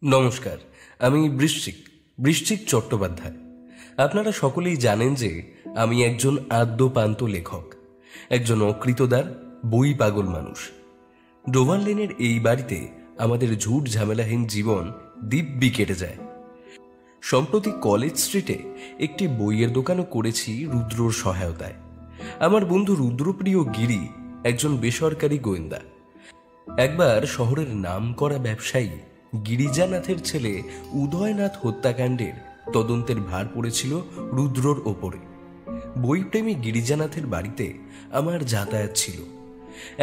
নমস্কার, আমি বৃশ্চিক চট্টোপাধ্যায়। আপনারা সকলেই জানেন যে আমি একজন আদ্যপান্ত লেখক, একজন অকৃতদার বই পাগল মানুষ। ডোভার লেনের এই বাড়িতে আমাদের ঝুট ঝামেলাহীন জীবন দিব্যি কেটে যায়। সম্প্রতি কলেজ স্ট্রিটে একটি বইয়ের দোকানও করেছি রুদ্রর সহায়তায়। আমার বন্ধু রুদ্রপ্রিয় গিরি একজন বেসরকারি গোয়েন্দা। একবার শহরের নামকরা ব্যবসায়ী গিরিজানাথের ছেলে উদয়নাথ হত্যাকাণ্ডের তদন্তের ভার পড়েছিল রুদ্রর ওপরে। বইপ্রেমী গিরিজানাথের বাড়িতে আমার যাতায়াত ছিল।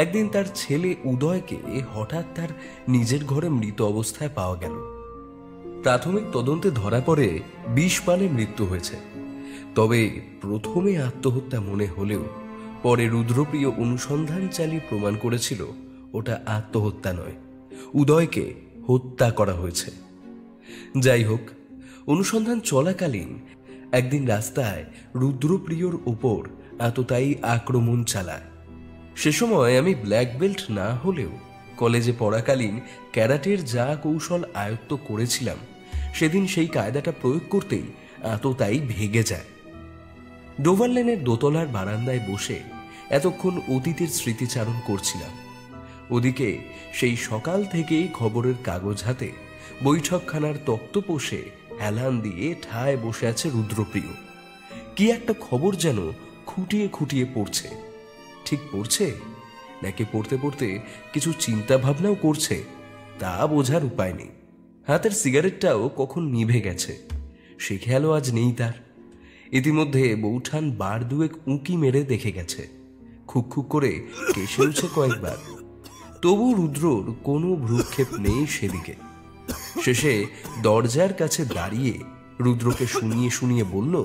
একদিন তার ছেলে উদয়কে হঠাৎ তার নিজের ঘরে মৃত অবস্থায় পাওয়া গেল। প্রাথমিক তদন্তে ধরা পড়ে বিষপানে মৃত্যু হয়েছে। তবে প্রথমে আত্মহত্যা মনে হলেও পরে রুদ্রপ্রিয় অনুসন্ধান চালিয়ে প্রমাণ করেছিল ওটা আত্মহত্যা নয়, উদয়কে হত্যা করা হয়েছে। যাই হোক, অনুসন্ধান চলাকালীন একদিন রাস্তায় রুদ্রপ্রিয়র ওপর আততায়ী আক্রমণ চালায়। সে সময় আমি ব্ল্যাক বেল্ট না হলেও কলেজে পড়াকালীন ক্যারাটের যা কৌশল আয়ত্ত করেছিলাম, সেদিন সেই কায়দাটা প্রয়োগ করতেই আততায়ী ভেগে যায়। ডোভার লেনের দোতলার বারান্দায় বসে এতক্ষণ অতীতের স্মৃতিচারণ করছিলাম। ওদিকে সেই সকাল থেকেই খবরের কাগজ হাতে বৈঠকখানার তক্তপোষে হেলান দিয়ে ঠায় বসে আছে রুদ্রপ্রিয়। কি একটা খবর যেন খুঁটিয়ে খুঁটিয়ে পড়ছে। ঠিক পড়ছে নাকি পড়তে পড়তে কিছু চিন্তা ভাবনাও করছে, তা বোঝার উপায় নেই। হাতের সিগারেটটাও কখন নিভে গেছে সে খেয়ালও আজ নেই তার। ইতিমধ্যে বৌঠান বার দুয়েক উঁকি মেরে দেখে গেছে, খুক খুক করে কেসেওছে কয়েকবার। তবু রুদ্রর কোনো ভ্রুক্ষেপ নেই সেদিকে। শেষে দরজার কাছে দাঁড়িয়ে রুদ্রকে শুনিয়ে শুনিয়ে বলল,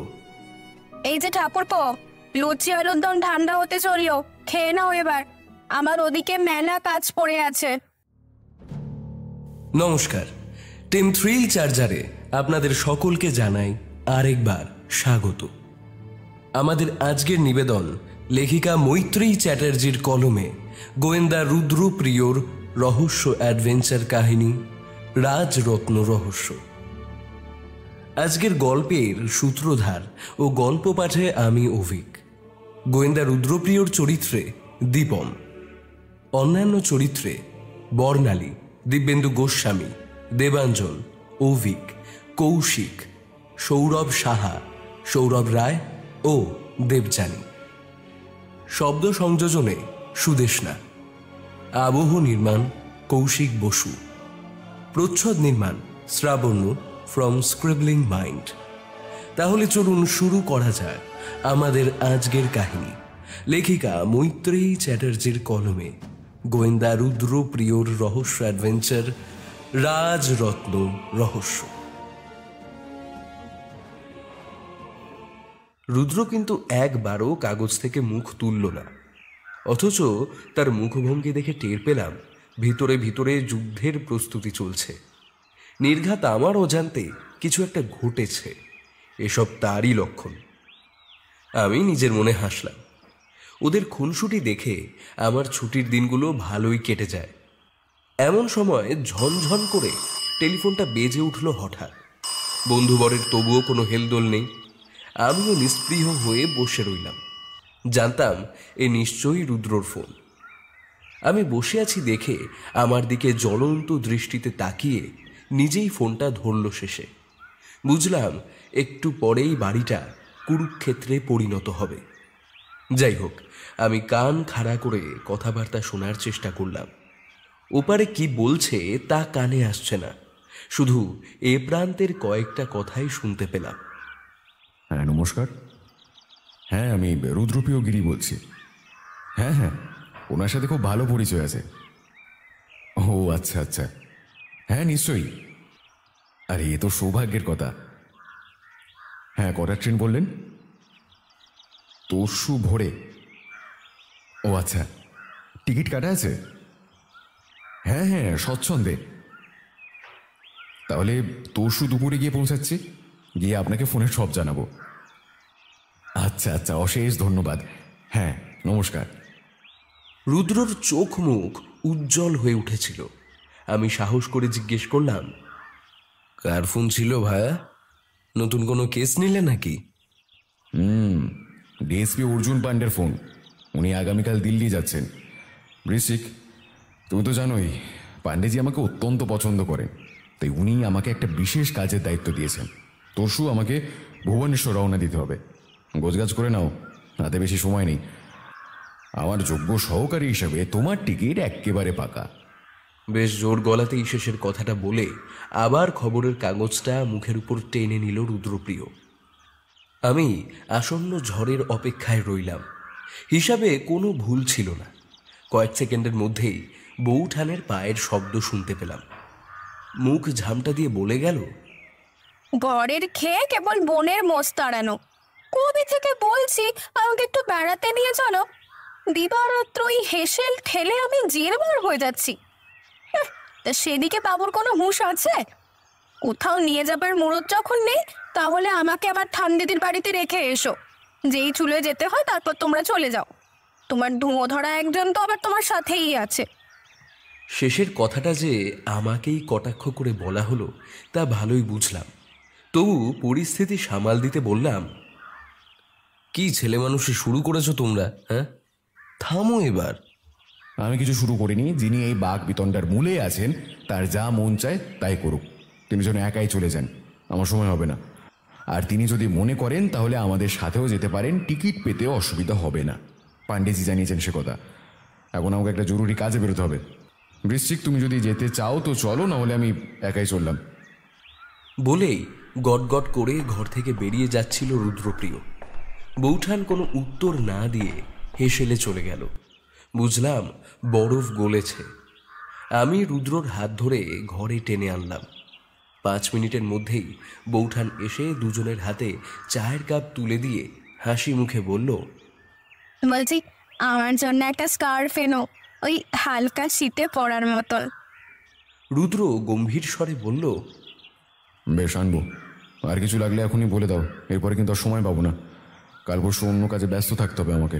এই যে ঠাকুরপো, লুচি আলুর দম ঠান্ডা হতে চলিও, খেয়ে নাও এবার, আমার ওদিকে মেলা কাজ পড়ে আছে। নমস্কার, টিম থ্রিল চার্জারে আপনাদের সকলকে জানাই আরেকবার স্বাগত। আমাদের আজকের নিবেদন লেখিকা মৈত্রী চ্যাটার্জির কলমে গোয়েন্দা রুদ্রপ্রিয়র রহস্য অ্যাডভেঞ্চার কাহিনী রাজরত্ন রহস্য। আজকের গল্পের সূত্রধার ও গল্প পাঠে আমি অভিক। গোয়েন্দা রুদ্রপ্রিয়র চরিত্রে দীপম, অন্যান্য চরিত্রে বর্ণালী, দিব্যেন্দু গোস্বামী, দেবাঞ্জন, অভিক, কৌশিক, সৌরভ সাহা, সৌরভ রায় ও দেবযানী। শব্দ সংযোজনে সুদেষ্ণা। আবহ নির্মাণ কৌশিক বসু। প্রচ্ছদ নির্মাণ শ্রাবণ্য ফ্রম স্ক্রিবলিং মাইন্ড। তাহলে চলুন শুরু করা যাক আমাদের আজকের কাহিনী লেখিকা মৈত্রী চ্যাটার্জির কলমে গোয়েন্দা রুদ্রপ্রিয়র রহস্য অ্যাডভেঞ্চার রাজরত্ন রহস্য। রুদ্র কিন্তু একবারও কাগজ থেকে মুখ তুলল না, অথচ তার মুখভঙ্গি দেখে টের পেলাম ভিতরে ভিতরে যুদ্ধের প্রস্তুতি চলছে। নির্ঘাত আমার অজান্তে কিছু একটা ঘটেছে, এসব তারই লক্ষণ। আমি নিজের মনে হাসলাম। ওদের খুনসুটি দেখে আমার ছুটির দিনগুলো ভালোই কেটে যায়। এমন সময় ঝনঝন করে টেলিফোনটা বেজে উঠল হঠাৎ। বন্ধুবরের তবুও কোনো হেলদোল নেই। আমিও নিস্পৃহ হয়ে বসে রইলাম। জানতাম এ নিশ্চয়ই রুদ্রর ফোন। আমি বসে আছি দেখে আমার দিকে জ্বলন্ত দৃষ্টিতে তাকিয়ে নিজেই ফোনটা ধরল শেষে। বুঝলাম একটু পরেই বাড়িটা কুরুক্ষেত্রে পরিণত হবে। যাই হোক, আমি কান খাড়া করে কথাবার্তা শোনার চেষ্টা করলাম। ওপারে কি বলছে তা কানে আসছে না, শুধু এ প্রান্তের কয়েকটা কথাই শুনতে পেলাম। হ্যাঁ, নমস্কার। হ্যাঁ, আমি রুদ্রপ্রিয় গিরি বলছি। হ্যাঁ হ্যাঁ, ওনার সাথে খুব ভালো পরিচয় আছে। ও আচ্ছা আচ্ছা, হ্যাঁ নিশ্চয়ই। আরে এ তো সৌভাগ্যের কথা। হ্যাঁ, কটার ট্রেন বললেন? তরশু ভোরে? ও আচ্ছা, টিকিট কাটা আছে? হ্যাঁ হ্যাঁ, স্বচ্ছন্দে। তাহলে তরশু দুপুরে গিয়ে পৌঁছাচ্ছি, গিয়ে আপনাকে ফোনে সব জানাবো। আচ্ছা আচ্ছা, অশেষ ধন্যবাদ। হ্যাঁ, নমস্কার। রুদ্রর চোখ মুখ উজ্জ্বল হয়ে উঠেছিল। আমি সাহস করে জিজ্ঞেস করলাম, কার ফোন ছিল ভায়া? নতুন কোনো কেস নিলে নাকি? ডিএসপি অর্জুন পান্ডের ফোন। উনি আগামীকাল দিল্লি যাচ্ছেন। বৃশ্চিক, তুমি তো জানোই পান্ডেজি আমাকে অত্যন্ত পছন্দ করেন, তাই উনি আমাকে একটা বিশেষ কাজের দায়িত্ব দিয়েছেন। তরশু আমাকে ভুবনেশ্বর রওনা দিতে হবে। গোছগাছ করে নাও, হাতে বেশি সময় নেই। আমার যোগ্য সহকারী হিসাবে তোমার টিকিট একেবারে পাকা। বেশ জোর গলাতেই শেষের কথাটা বলে আবার খবরের কাগজটা মুখের উপর টেনে নিল রুদ্রপ্রিয়। আমি আসন্ন ঝড়ের অপেক্ষায় রইলাম। হিসাবে কোনো ভুল ছিল না। কয়েক সেকেন্ডের মধ্যেই বউঠানের পায়ের শব্দ শুনতে পেলাম। মুখ ঝামটা দিয়ে বলে গেল, ঘরের খেয়ে কেবল বোনের মোষ তাড়ানো। কবে থেকে বলছি আমাকে একটু বেড়াতে নিয়ে চলো, দিবারাত্র ওই হেসেল ঠেলে আমি জিরবার হয়ে যাচ্ছি। তা সেদিকে বাবুর কোনো হুঁশ আছে? কোথাও নিয়ে যাবার মুরত যখন নেই, তাহলে আমাকে আবার ঠান্দিদির বাড়িতে রেখে এসো। যেই চুলে যেতে হয় তারপর তোমরা চলে যাও। তোমার ধুঁয়ো ধরা একজন তো আবার তোমার সাথেই আছে। শেষের কথাটা যে আমাকেই কটাক্ষ করে বলা হলো তা ভালোই বুঝলাম। তবু পরিস্থিতি সামাল দিতে বললাম, কি ছেলে মানুষই শুরু করেছো তোমরা? হ্যাঁ, থামো এবার। আমি কিছু শুরু করিনি। যিনি এই বাঘ বিতণ্ডার মূলে আছেন তার যা মন চায় তাই করুক। তিনি যেন একাই চলে যান, আমার সময় হবে না। আর তিনি যদি মনে করেন তাহলে আমাদের সাথেও যেতে পারেন, টিকিট পেতেও অসুবিধা হবে না। পাণ্ডেজি জানিয়েছেন সে কথা। এখন আমাকে একটা জরুরি কাজে বেরোতে হবে। বৃশ্চিক, তুমি যদি যেতে চাও তো চলো, না হলে আমি একাই চললাম। বলেই গটগট করে ঘর থেকে বেরিয়ে যাচ্ছিল রুদ্রপ্রিয়। বউঠান কোনো উত্তর না দিয়ে হেসেলে চলে গেল। বুঝলাম বরফ গলেছে। আমি রুদ্রর হাত ধরে ঘরে টেনে আনলাম। 5 মিনিটের মধ্যেই বউঠান এসে দুজনের হাতে চায়ের কাপ তুলে দিয়ে হাসি মুখে বলল, বলছি আমার জন্য একটা স্কার্ফ এনো, ওই হালকা শীতে পরার মতন। রুদ্র গম্ভীর স্বরে বলল, বেশ, আনবো। আর কিছু লাগলে এখনই বলে দাও, এরপরে কিন্তু আর সময় পাবো না। কাল পরশু অন্য কাজে ব্যস্ত থাকতে হবে আমাকে।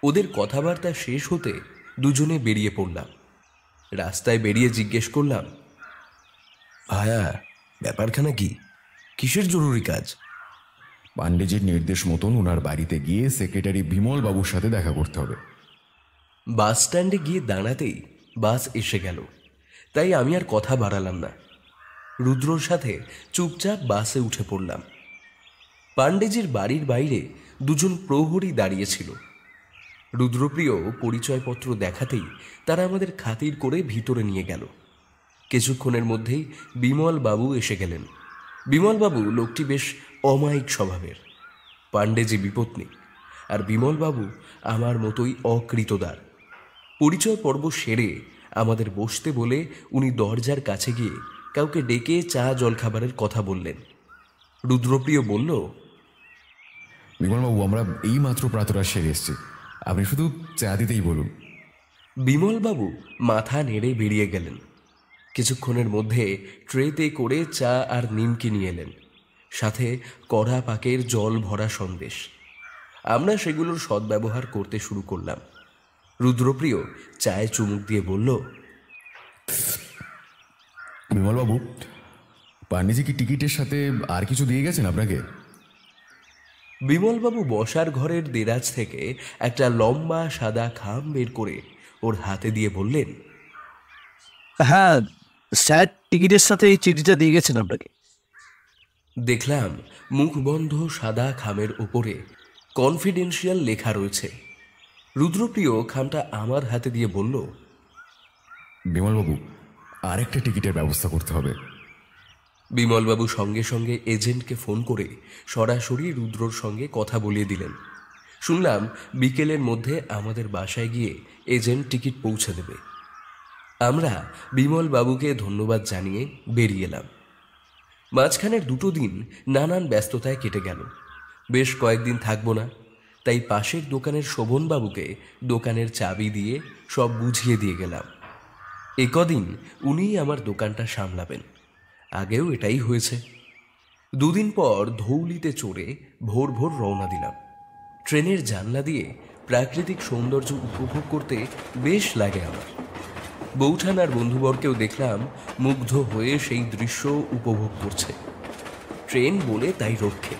ওদের কথাবার্তা শেষ হতে দুজনে বেরিয়ে পড়লাম। রাস্তায় বেরিয়ে জিজ্ঞেস করলাম, ভায়া, ব্যাপারখানা কি? কিসের জরুরি কাজ? পাণ্ডেজির নির্দেশ মতন ওনার বাড়িতে গিয়ে সেক্রেটারি বিমল বাবুর সাথে দেখা করতে হবে। বাস স্ট্যান্ডে গিয়ে দাঁড়াতেই বাস এসে গেল, তাই আমি আর কথা বাড়ালাম না। রুদ্রর সাথে চুপচাপ বাসে উঠে পড়লাম। পাণ্ডেজির বাড়ির বাইরে দুজন প্রহরী দাঁড়িয়েছিল। রুদ্রপ্রিয় পরিচয়পত্র দেখাতেই তারা আমাদের খাতির করে ভিতরে নিয়ে গেল। কিছুক্ষণের মধ্যেই বিমল বাবু এসে গেলেন। বিমল বাবু লোকটি বেশ অমায়িক স্বভাবের। পাণ্ডেজি বিপত্নী, আর বিমল বাবু আমার মতোই অকৃতদার। পরিচয় পর্ব সেরে আমাদের বসতে বলে উনি দরজার কাছে গিয়ে কাউকে ডেকে চা জলখাবারের কথা বললেন। রুদ্রপ্রিয় বলল, বিমলবাবু, আমরা এই মাত্র প্রাতরাশ সেরে এসছি, আপনি শুধু চা দিতেই বলুন। বিমলবাবু মাথা নেড়ে বেরিয়ে গেলেন। কিছুক্ষণের মধ্যে ট্রেতে করে চা আর নিমকি নিয়ে এলেন, সাথে কড়া পাকের জল ভরা সন্দেশ। আমরা সেগুলোর সদ্ব্যবহার করতে শুরু করলাম। রুদ্রপ্রিয় চায়ে চুমুক দিয়ে বলল, বিমলবাবু, পাণ্ডেজি কি টিকিটের সাথে আর কিছু দিয়ে গেছেন আপনাকে? বিমলবাবু বসার ঘরের দেরাজ থেকে একটা লম্বা সাদা খাম বের করে ওর হাতে দিয়ে বললেন, হ্যাঁ স্যার, টিকিটের সাথে এই চিঠিটা দিয়ে গেছেন আপনাকে। দেখলাম মুখবন্ধ সাদা খামের উপরে কনফিডেন্সিয়াল লেখা রয়েছে। রুদ্রপ্রিয় খামটা আমার হাতে দিয়ে বলল, বিমলবাবু, আরেকটা টিকিটের ব্যবস্থা করতে হবে। বিমলবাবু সঙ্গে সঙ্গে এজেন্টকে ফোন করে সরাসরি রুদ্রর সঙ্গে কথা বলিয়ে দিলেন। শুনলাম বিকেলের মধ্যে আমাদের বাসায় গিয়ে এজেন্ট টিকিট পৌঁছে দেবে। আমরা বিমলবাবুকে ধন্যবাদ জানিয়ে বেরিয়ে এলাম। মাঝখানের 2 দিন নানান ব্যস্ততায় কেটে গেল। বেশ কয়েকদিন থাকবো না, তাই পাশের দোকানের শোভনবাবুকে দোকানের চাবি দিয়ে সব বুঝিয়ে দিয়ে গেলাম। কদিন উনিই আমার দোকানটা সামলাবেন। আগেও এটাই হয়েছে। 2 দিন পর ধৌলিতে চড়ে ভোর ভোর রওনা দিলাম। ট্রেনের জানলা দিয়ে প্রাকৃতিক সৌন্দর্য উপভোগ করতে বেশ লাগে আমার। বৌঠান আর বন্ধুবরকেও দেখলাম মুগ্ধ হয়ে সেই দৃশ্য উপভোগ করছে। ট্রেন বলে তাই রক্ষে,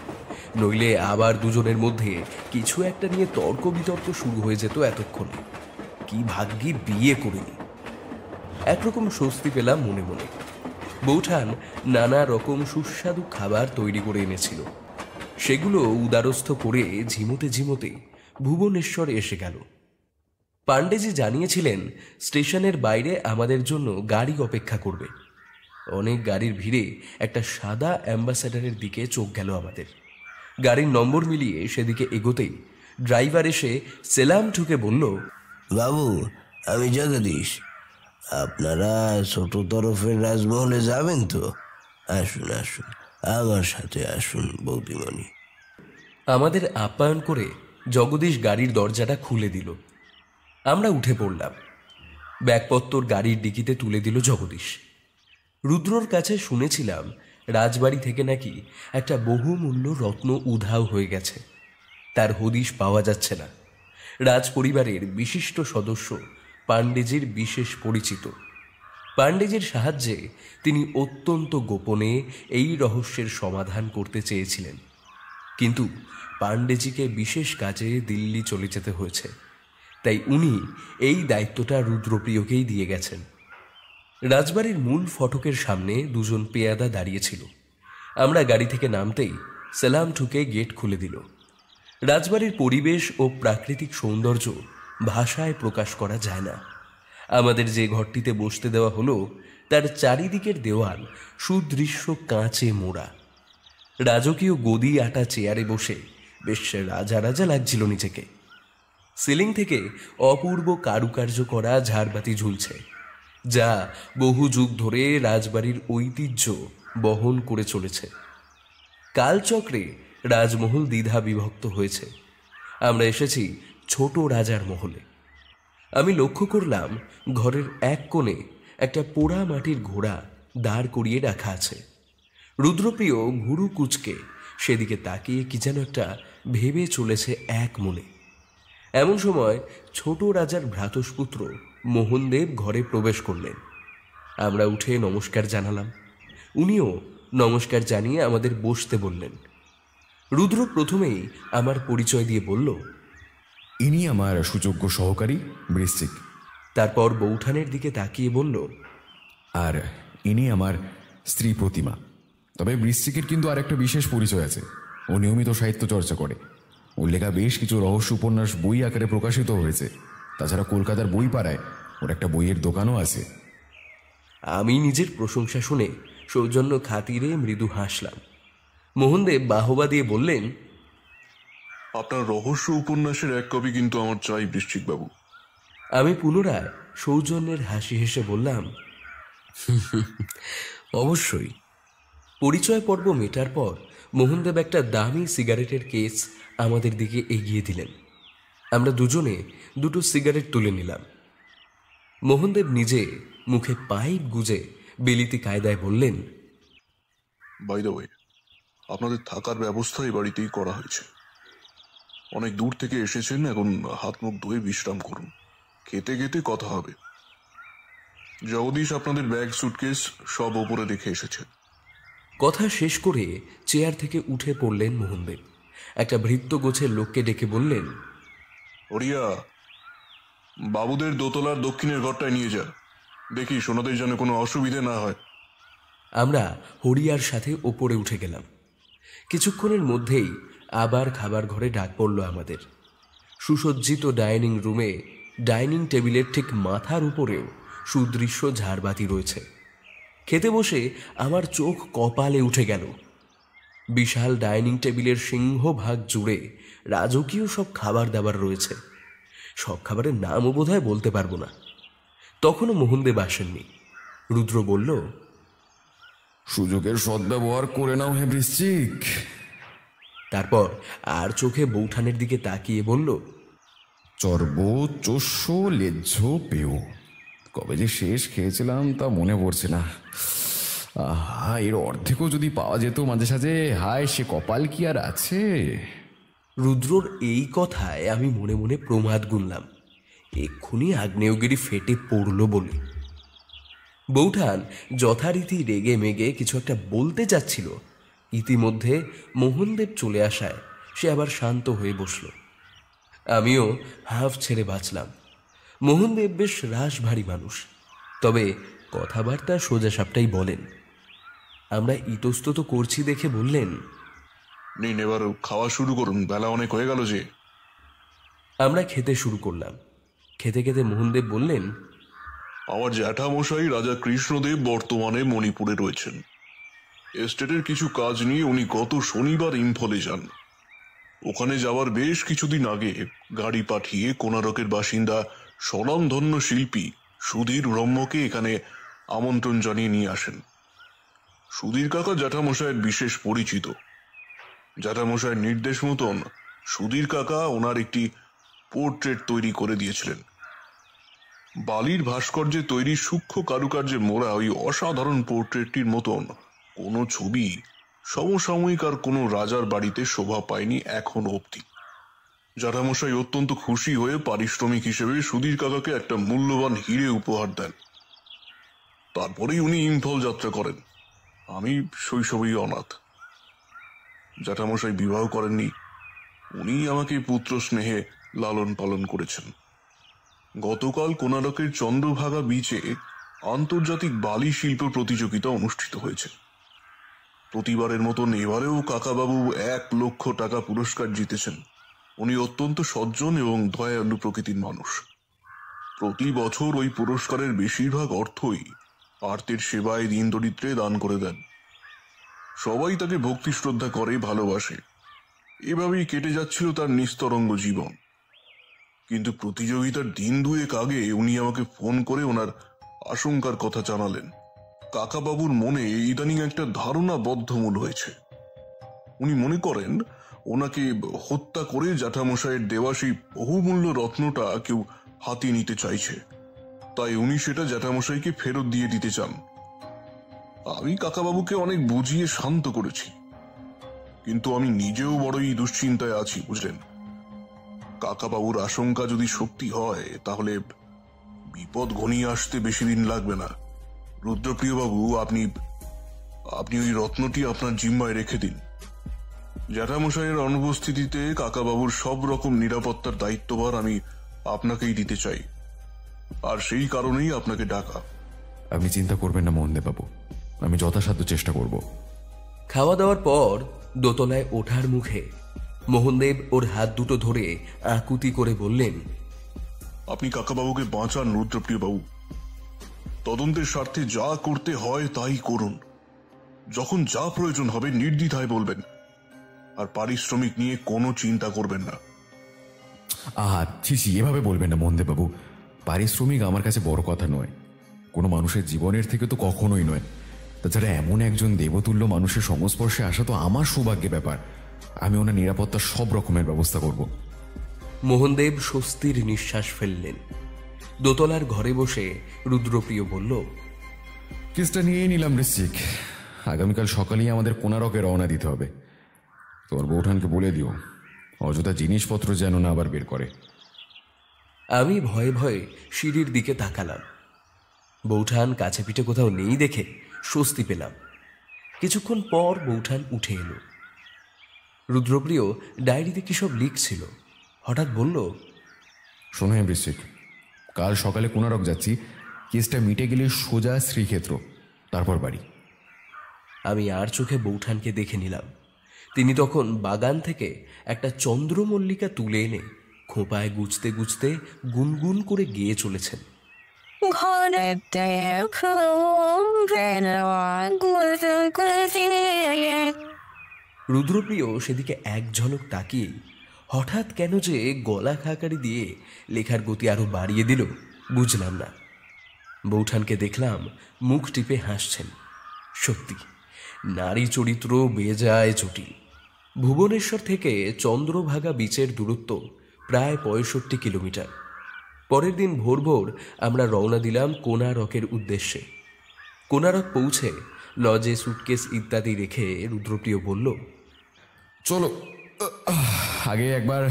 নইলে আবার দুজনের মধ্যে কিছু একটা নিয়ে তর্ক বিতর্ক শুরু হয়ে যেত এতক্ষণে। কি ভাগ্যি বিয়ে করিনি। একরকম স্বস্তি পেলাম মনে মনে। বৌঠান নানা রকম সুস্বাদু খাবার তৈরি করে এনেছিল, সেগুলো উদারস্থ করে ঝিমোতে ঝিমোতে ভুবনেশ্বর এসে গেল। পাণ্ডেজি জানিয়েছিলেন স্টেশনের বাইরে আমাদের জন্য গাড়ি অপেক্ষা করবে। অনেক গাড়ির ভিড়ে একটা সাদা অ্যাম্বাসেডারের দিকে চোখ গেল আমাদের। গাড়ির নম্বর মিলিয়ে সেদিকে এগোতেই ড্রাইভার এসে সেলাম ঠুকে বলল, বাবু, আমি জগদীশ। আপনারা ছোট তরফের রাজমহলে যাবেন তো? আসুন আসুন, আমার সাথে আসুন বৌদিমণি। আমাদের আপ্যায়ন করে জগদীশ গাড়ির দরজাটা খুলে দিল। আমরা উঠে পড়লাম। ব্যাগপত্তর গাড়ির ডিকিতে তুলে দিল জগদীশ। রুদ্রর কাছে শুনেছিলাম রাজবাড়ি থেকে নাকি একটা বহুমূল্য রত্ন উধাও হয়ে গেছে, তার হদিশ পাওয়া যাচ্ছে না। রাজ পরিবারের বিশিষ্ট সদস্য পাণ্ডেজির বিশেষ পরিচিত। পাণ্ডেজির সাহায্যে তিনি অত্যন্ত গোপনে এই রহস্যের সমাধান করতে চেয়েছিলেন, কিন্তু পাণ্ডেজিকে বিশেষ কাজে দিল্লি চলে যেতে হয়েছে, তাই উনি এই দায়িত্বটা রুদ্রপ্রিয়কেই দিয়ে গেছেন। রাজবাড়ির মূল ফটকের সামনে দুজন পেয়াদা দাঁড়িয়েছিল। আমরা গাড়ি থেকে নামতেই সালাম ঠুকে গেট খুলে দিল। রাজবাড়ির পরিবেশ ও প্রাকৃতিক সৌন্দর্য ভাষায় প্রকাশ করা যায় না। আমাদের যে ঘরটিতে বসতে দেওয়া হলো তার চারিদিকের দেওয়াল সুদৃশ্য কাঁচে মোড়া। রাজকীয় গদি আটা চেয়ারে বসে বেশ রাজা রাজা লাগছিল নিজেকে। সিলিং থেকে অপূর্ব কারুকার্য করা ঝাড়বাতি ঝুলছে, যা বহু যুগ ধরে রাজবাড়ির ঐতিহ্য বহন করে চলেছে। কালচক্রে রাজমহল দ্বিধা বিভক্ত হয়েছে। আমরা এসেছি ছোট রাজার মহলে। আমি লক্ষ্য করলাম ঘরের এক কোণে একটা পোড়া মাটির ঘোড়া দাঁড় করিয়ে রাখা আছে। রুদ্রপ্রিয় ভুরু কুচকে সেদিকে তাকিয়ে কি যেন একটা ভেবে চলেছে এক মনে। এমন সময় ছোট রাজার ভ্রাতুষ্পুত্র মোহনদেব ঘরে প্রবেশ করলেন। আমরা উঠে নমস্কার জানালাম। উনিও নমস্কার জানিয়ে আমাদের বসতে বললেন। রুদ্র প্রথমেই আমার পরিচয় দিয়ে বলল, ইনি আমার সুযোগ্য সহকারী বৃশ্চিক। তারপর বৌঠানের দিকে তাকিয়ে বলল, আর ইনি আমার স্ত্রী প্রতিমা। তবে বৃশ্চিকের কিন্তু আর একটা বিশেষ পরিচয় আছে, ও নিয়মিত সাহিত্য চর্চা করে। ওর লেখা বেশ কিছু রহস্য উপন্যাস বই আকারে প্রকাশিত হয়েছে। তাছাড়া কলকাতার বই পাড়ায় ওর একটা বইয়ের দোকানও আছে। আমি নিজের প্রশংসা শুনে সৌজন্য খাতিরে মৃদু হাসলাম। মোহনদেব বাহবা দিয়ে বললেন, আপনার রহস্য উপন্যাসের এক কপি কিন্তু আমার চাই বৃশ্চিকবাবু। আমি পুনরায় সৌজন্যের হাসি হেসে বললাম, অবশ্যই। পরিচয় পর্ব মেটার পর মোহনদেব একটা দামি সিগারেটের কেস আমাদের দিকে এগিয়ে দিলেন। আমরা দুজনে দুটো সিগারেট তুলে নিলাম। মোহনদেব নিজে মুখে পাইপ গুজে বিলিতি কায়দায় বললেন, বাই দ্য ওয়ে, আপনাদের থাকার ব্যবস্থা এই বাড়িতেই করা হয়েছে। অনেক দূর থেকে এসেছেন, এখন হাত মুখ ধুয়ে বিশ্রাম করুন, খেতে খেতে কথা হবে। জগদীশ আপনাদের ব্যাগ সুটকেস সব ওপরে রেখে এসেছে। কথা শেষ করে চেয়ার থেকে উঠে পড়লেন মোহনদেব। একটা ভৃত্য গোছের লোককে ডেকে বললেন, ওরিয়া, বাবুদের দোতলার দক্ষিণের ঘরটায় নিয়ে যা, দেখি সোনাদের যেন কোনো অসুবিধে না হয়। আমরা হরিয়ার সাথে ওপরে উঠে গেলাম। কিছুক্ষণের মধ্যেই আবার খাবার ঘরে ডাক পড়ল আমাদের। সুসজ্জিত ডাইনিং রুমে ডাইনিং টেবিলের ঠিক মাথার উপরেও সুদৃশ্য ঝাড়বাতি রয়েছে। খেতে বসে আমার চোখ কপালে উঠে গেল। বিশাল ডাইনিং টেবিলের সিংহভাগ জুড়ে রাজকীয় সব খাবার দাবার রয়েছে। সব খাবারের নামও বোধহয় বলতে পারবো না। তখনও মোহনদেব আসেননি। রুদ্র বলল, সুযোগের সদ্ব্যবহার করে নাও হে বৃশ্চিক। তারপর আর চোখে বৌঠানের দিকে তাকিয়ে বলল, চর্ব চোষ্য লেজ্জ পেও। কবে যে শেষ খেয়েছিলাম তা মনে পড়ছে না। আহা, এর অর্ধেকও যদি পাওয়া যেত মাঝে সাঝে, হায় সে কপাল কি আর আছে। রুদ্রর এই কথায় আমি মনে মনে প্রমাদ গুনলাম, এক্ষুনি আগ্নেয়গিরি ফেটে পড়ল বলে। বৌঠান যথারীতি রেগে মেগে কিছু একটা বলতে যাচ্ছিল, ইতিমধ্যে মোহনদেব চলে আসায় সে আবার শান্ত হয়ে বসল। আমিও হাঁফ ছেড়ে বাঁচলাম। মোহনদেব বেশ রাশভারী মানুষ, তবে কথাবার্তা সোজাসাপটাই বলেন। আমরা ইতস্তত করছি দেখে বললেন, নিন এবার খাওয়া শুরু করুন, বেলা অনেক হয়ে গেল যে। আমরা খেতে শুরু করলাম। খেতে খেতে মোহনদেব বললেন, আমার জ্যাঠামশাই রাজা কৃষ্ণদেব বর্তমানে মণিপুরে রয়েছেন। এস্টেটের কিছু কাজ নিয়ে উনি গত শনিবার ইম্ফলে যান। ওখানে যাওয়ার বেশ কিছুদিন আগে গাড়ি পাঠিয়ে কোনারকের বাসিন্দা স্বনামধন্য শিল্পী সুধীর ব্রহ্মকে এখানে আমন্ত্রণ জানিয়ে নিয়ে আসেন। সুধীর কাকা জ্যাঠামশাইয়ের বিশেষ পরিচিত। জ্যাঠামশাইয়ের নির্দেশ মতন সুধীর কাকা ওনার একটি পোর্ট্রেট তৈরি করে দিয়েছিলেন। বালির ভাস্কর্যে তৈরি সূক্ষ্ম কারুকার্যে মোড়া ওই অসাধারণ পোর্ট্রেটটির মতন কোনো ছবি সমসাময়িক আর কোনো রাজার বাড়িতে শোভা পায়নি এখন অবধি। জ্যাঠামশাই অত্যন্ত খুশি হয়ে পারিশ্রমিক হিসেবে সুধীর কাকাকে একটা মূল্যবান হিরে উপহার দেন। তারপরেই উনি ইম্ফল যাত্রা করেন। আমি শৈশবেই অনাথ। জ্যাঠামশাই বিবাহ করেননি, উনি আমাকে পুত্র স্নেহে লালন পালন করেছেন। গতকাল কোনারকের চন্দ্রভাগা বিচে আন্তর্জাতিক বালি শিল্প প্রতিযোগিতা অনুষ্ঠিত হয়েছে। প্রতিবারের মতন এবারেও কাকাবাবু 1 লক্ষ টাকা পুরস্কার জিতেছেন। উনি অত্যন্ত সজ্জন এবং দয়ালু প্রকৃতির মানুষ। প্রতি বছর ওই পুরস্কারের বেশিরভাগ অর্থই আর্তের সেবায় দিন দরিদ্রে দান করে দেন। সবাই তাকে ভক্তি শ্রদ্ধা করে, ভালোবাসে। এভাবেই কেটে যাচ্ছিল তার নিস্তরঙ্গ জীবন। কিন্তু প্রতিযোগিতার দিন 2 আগে উনি আমাকে ফোন করে ওনার আশঙ্কার কথা জানালেন। কাকাবাবুর মনে ইদানিং একটা ধারণা বদ্ধমূল হয়েছে। উনি মনে করেন ওনাকে হত্যা করে জ্যাঠামশাইয়ের দেওয়া সেই বহুমূল্য রত্নটা কেউ হাতিয়ে নিতে চাইছে, তাই উনি সেটা জ্যাঠামশাইকে ফেরত দিয়ে দিতে চান। আমি কাকাবাবুকে অনেক বুঝিয়ে শান্ত করেছি, কিন্তু আমি নিজেও বড়ই দুশ্চিন্তায় আছি, বুঝলেন। কাকাবাবুর আশঙ্কা যদি সত্যি হয় তাহলে বিপদ ঘনিয়ে আসতে বেশি দিন লাগবে না। রুদ্রপ্রিয় বাবু, আপনি ওই রত্নটি আপনার জিম্মায় রেখে দিন। জ্যাঠামশাইয়ের অনুপস্থিতিতে কাকাবাবুর সব রকম নিরাপত্তার দায়িত্বভার আমি আপনাকেই দিতে চাই, আর সেই কারণেই আপনাকে ডাকা। আপনি চিন্তা করবেন না মোহনদেব বাবু, আমি যথাসাধ্য চেষ্টা করব। খাওয়া দাওয়ার পর দোতলায় ওঠার মুখে মোহনদেব ওর হাত দুটো ধরে আকুতি করে বললেন, আপনি কাকাবাবুকে বাঁচান রুদ্রপ্রিয় বাবু। তদন্তের স্বার্থে যা করতে হয় তাই করুন। যখন যা প্রয়োজন হবে নির্দ্বিধায় বলবেন, আর পারিশ্রমিক নিয়ে কোনো চিন্তা করবেন না। ছি, এভাবে বলবেন না মোহনদেব বাবু। পারিশ্রমিক আমার কাছে বড় কথা নয়, কোনো মানুষের জীবনের থেকে তো কখনোই নয়। তাছাড়া এমন একজন দেবতুল্য মানুষের সংস্পর্শে আসা তো আমার সৌভাগ্যের ব্যাপার। আমি ওনার নিরাপত্তার সব রকমের ব্যবস্থা করব। মোহনদেব স্বস্তির নিঃশ্বাস ফেললেন। দোতলার ঘরে বসে রুদ্রপ্রিয় বলল, কেসটা নিয়েই নিলাম ঋষিক। আগামীকাল সকালেই আমাদের কোনারকে রওনা দিতে হবে। তোর বৌঠানকে বলে দিও অযথা জিনিসপত্র যেন না আবার বের করে। আমি ভয়ে ভয়ে সিঁড়ির দিকে তাকালাম। বৌঠান কাছে পিঠে কোথাও নেই দেখে স্বস্তি পেলাম। কিছুক্ষণ পর বৌঠান উঠে এলো। রুদ্রপ্রিয় ডায়েরিতে কি সব লিখছিল। হঠাৎ বলল, শোনো ঋষিক, কাল সকালে কোনারক যাচ্ছি। কেসটা মিটে গেলে সোজা শ্রীক্ষেত্র, তারপর বাড়ি। আমি আর চোখে বৌঠানকে দেখে নিলাম। তিনি তখন বাগান থেকে একটা চন্দ্রমল্লিকা তুলে এনে খোঁপায় গুছতে গুছতে গুনগুন করে গেয়ে চলেছেন। রুদ্রপ্রিয় সেদিকে এক ঝলক তাকিয়ে হঠাৎ কেন যে গলা খাকারি দিয়ে লেখার গতি আরো বাড়িয়ে দিল বুঝলাম না। বৌঠানকে দেখলাম মুখ টিপে হাসছেন। সত্যি নারী চরিত্র বেজায় জটিল। ভুবনেশ্বর থেকে চন্দ্রভাগা বিচের দূরত্ব প্রায় 65 কিলোমিটার। পরের দিন ভোর ভোর আমরা রওনা দিলাম কোনারকের উদ্দেশ্যে। কোনারক পৌঁছে লজে সুটকেস ইত্যাদি রেখে রুদ্রপ্রিয় বলল, চলো আগে একবার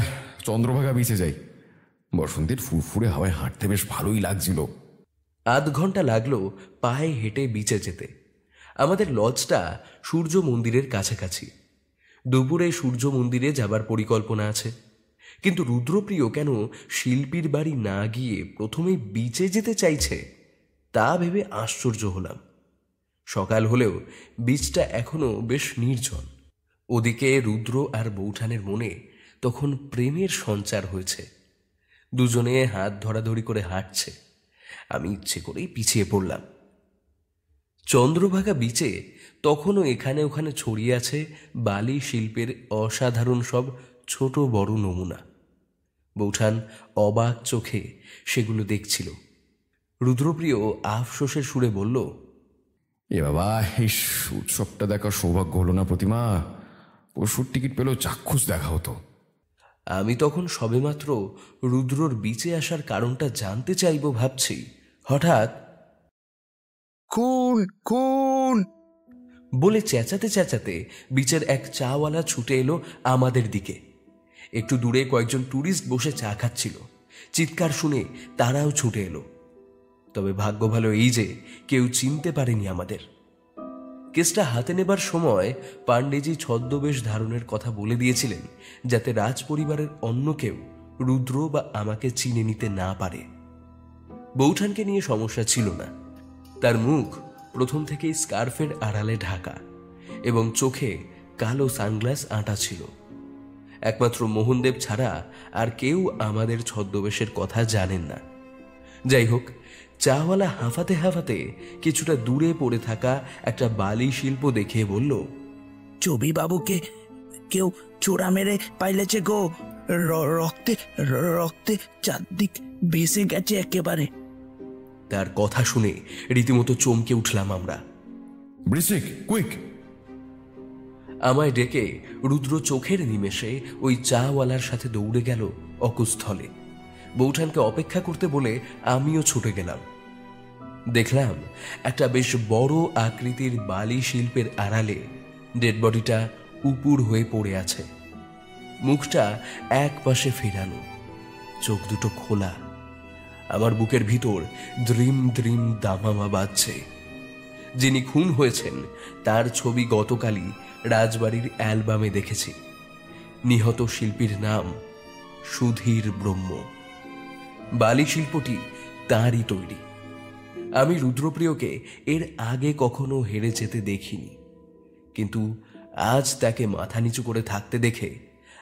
চন্দ্রভাগা বিচে যাই। বসন্তের ফুরফুরে হাওয়ায় হাঁটতে বেশ ভালোই লাগছিল। আধ ঘন্টা লাগলো পায়ে হেঁটে বিচে যেতে। আমাদের লজটা সূর্য মন্দিরের কাছাকাছি। দুপুরে সূর্য মন্দিরে যাবার পরিকল্পনা আছে, কিন্তু রুদ্রপ্রিয় কেন শিল্পীর বাড়ি না গিয়ে প্রথমে বিচে যেতে চাইছে তা ভেবে আশ্চর্য হলাম। সকাল হলেও বিচটা এখনো বেশ নির্জন। ওদিকে রুদ্র আর বৌঠানের মনে তখন প্রেমের সঞ্চার হয়েছে। দুজনে হাত ধরাধরি করে হাঁটছে। আমি ইচ্ছে করেই পিছিয়ে পড়লাম। চন্দ্রভাগা বিচে তখনও এখানে ওখানে ছড়িয়ে আছে বালি শিল্পের অসাধারণ সব ছোট বড় নমুনা। বৌঠান অবাক চোখে সেগুলো দেখছিল। রুদ্রপ্রিয় আফসোসের সুরে বলল, এ বাবা, এই উৎসবটা দেখার সৌভাগ্য হলো না প্রতিমা। পরশুর টিকিট পেলেও চাক্ষুষ দেখা হতো। আমি তখন সবেমাত্র রুদ্রর বিচে আসার কারণটা জানতে চাইব ভাবছি, হঠাৎ কোন কোন বলে চেঁচাতে চেঁচাতে বিচের এক চাওয়ালা ছুটে এলো আমাদের দিকে। একটু দূরে কয়েকজন ট্যুরিস্ট বসে চা খাচ্ছিল। চিৎকার শুনে তারাও ছুটে এলো। তবে ভাগ্য ভালো এই যে কেউ চিনতে পারেনি আমাদের। কেসটা হাতে নেবার সময় পাণ্ডেজি ছদ্মবেশ ধারণের কথা বলে দিয়েছিলেন, যাতে রাজ পরিবারের অন্য কেউ রুদ্র বা আমাকে চিনে নিতে না পারে। বৌঠানকে নিয়ে সমস্যা ছিল না। তার মুখ প্রথম থেকেই স্কার্ফের আড়ালে ঢাকা এবং চোখে কালো সানগ্লাস আঁটা ছিল। একমাত্র মোহনদেব ছাড়া আর কেউ আমাদের ছদ্মবেশের কথা জানেন না। যাই হোক, চাওয়ালা হাঁফাতে হাঁফাতে কিছুটা দূরে পড়ে থাকা একটা বালি শিল্প দেখে বলল, চবি বাবুকে কেউ চোরা মেরে পাইলেছে গো। রক্তে রক্তে চারদিক বেসে গেছে একেবারে। তার কথা শুনে রীতিমতো চমকে উঠলাম আমরা। বৃশ্চিক, কুইক! আমায় ডেকে রুদ্র চোখের নিমেষে ওই চাওয়ালার সাথে দৌড়ে গেল অকুস্থলে। বৌঠানকে অপেক্ষা করতে বলে আমিও ছুটে গেলাম। দেখলাম একটা বেশ বড় আকৃতির বালি শিল্পের আড়ালে ডেড বডিটা উপুর হয়ে পড়ে আছে। মুখটা এক পাশে ফেরানো, চোখ দুটো খোলা। আমার বুকের ভিতর দ্রিম দ্রিম দামামা বাজছে। যিনি খুন হয়েছেন তার ছবি গতকালই রাজবাড়ির অ্যালবামে দেখেছি। নিহত শিল্পীর নাম সুধীর ব্রহ্ম। বালি শিল্পটি তাঁরই তৈরি। আমি রুদ্রপ্রিয়কে এর আগে কখনো হেরে যেতে দেখিনি, কিন্তু আজ তাকে মাথা নিচু করে থাকতে দেখে